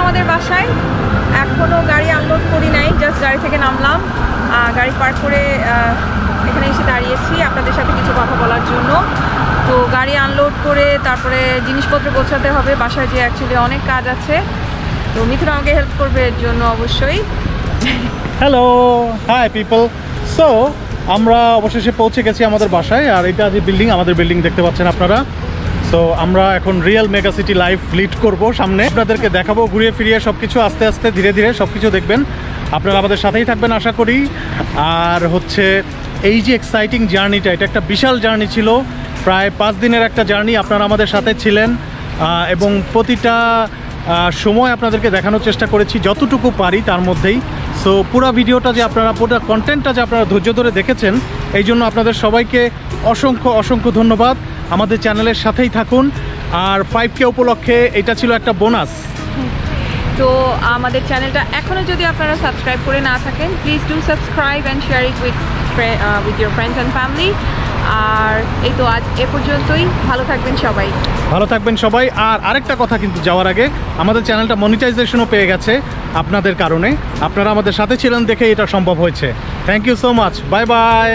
আমাদের বাসায় এখনো গাড়ি আনলোড করি নাই, জাস্ট গাড়ি থেকে নামলাম, গাড়ি পার্ক করে এখানে এসে দাঁড়িয়েছি আপনাদের সাথে কিছু কথা বলার জন্য। তো গাড়ি আনলোড করে তারপরে জিনিসপত্র গোছাতে হবে, বাসায় যে অ্যাকচুয়ালি অনেক কাজ আছে, তো মিথুন আমাকে হেল্প করবে এর জন্য অবশ্যই। Hello, high people. সো আমরা অবশেষে পৌঁছে গেছি আমাদের বাসায়, আর এটা যে বিল্ডিং, আমাদের বিল্ডিং দেখতে পাচ্ছেন আপনারা। সো আমরা এখন real mega city life lead করব, সামনে আপনাদেরকে দেখাবো ঘুরিয়ে ফিরিয়ে সব কিছু, আস্তে আস্তে ধীরে ধীরে সব কিছু দেখবেন। আপনারা আমাদের সাথেই থাকবেন আশা করি। আর হচ্ছে এই যে এক্সাইটিং জার্নিটা, এটা একটা বিশাল জার্নি ছিল, প্রায় 5 দিনের একটা জার্নি। আপনারা আমাদের সাথে ছিলেন এবং প্রতিটা সময় আপনাদেরকে দেখানোর চেষ্টা করেছি যতটুকু পারি তার মধ্যেই। সো পুরো ভিডিওটা যে আপনারা, পুরো কন্টেন্টটা যে আপনারা ধৈর্য ধরে দেখেছেন, এই জন্য আপনাদের সবাইকে অসংখ্য অসংখ্য ধন্যবাদ। আমাদের চ্যানেলের সাথেই থাকুন। আর 5K উপলক্ষে এটা ছিল একটা বোনাস। তো আমাদের চ্যানেলটা এখনও যদি আপনারা সাবস্ক্রাইব করে না থাকেন, please do subscribe and share it with your friends and family. আর এই তো আজ এ পর্যন্তই, ভালো থাকবেন সবাই, ভালো থাকবেন সবাই। আর আরেকটা কথা কিন্তু যাওয়ার আগে, আমাদের চ্যানেলটা মনিটাইজেশনও পেয়ে গেছে আপনাদের কারণে। আপনারা আমাদের সাথে ছিলেন দেখে এটা সম্ভব হয়েছে। Thank you so much, bye by.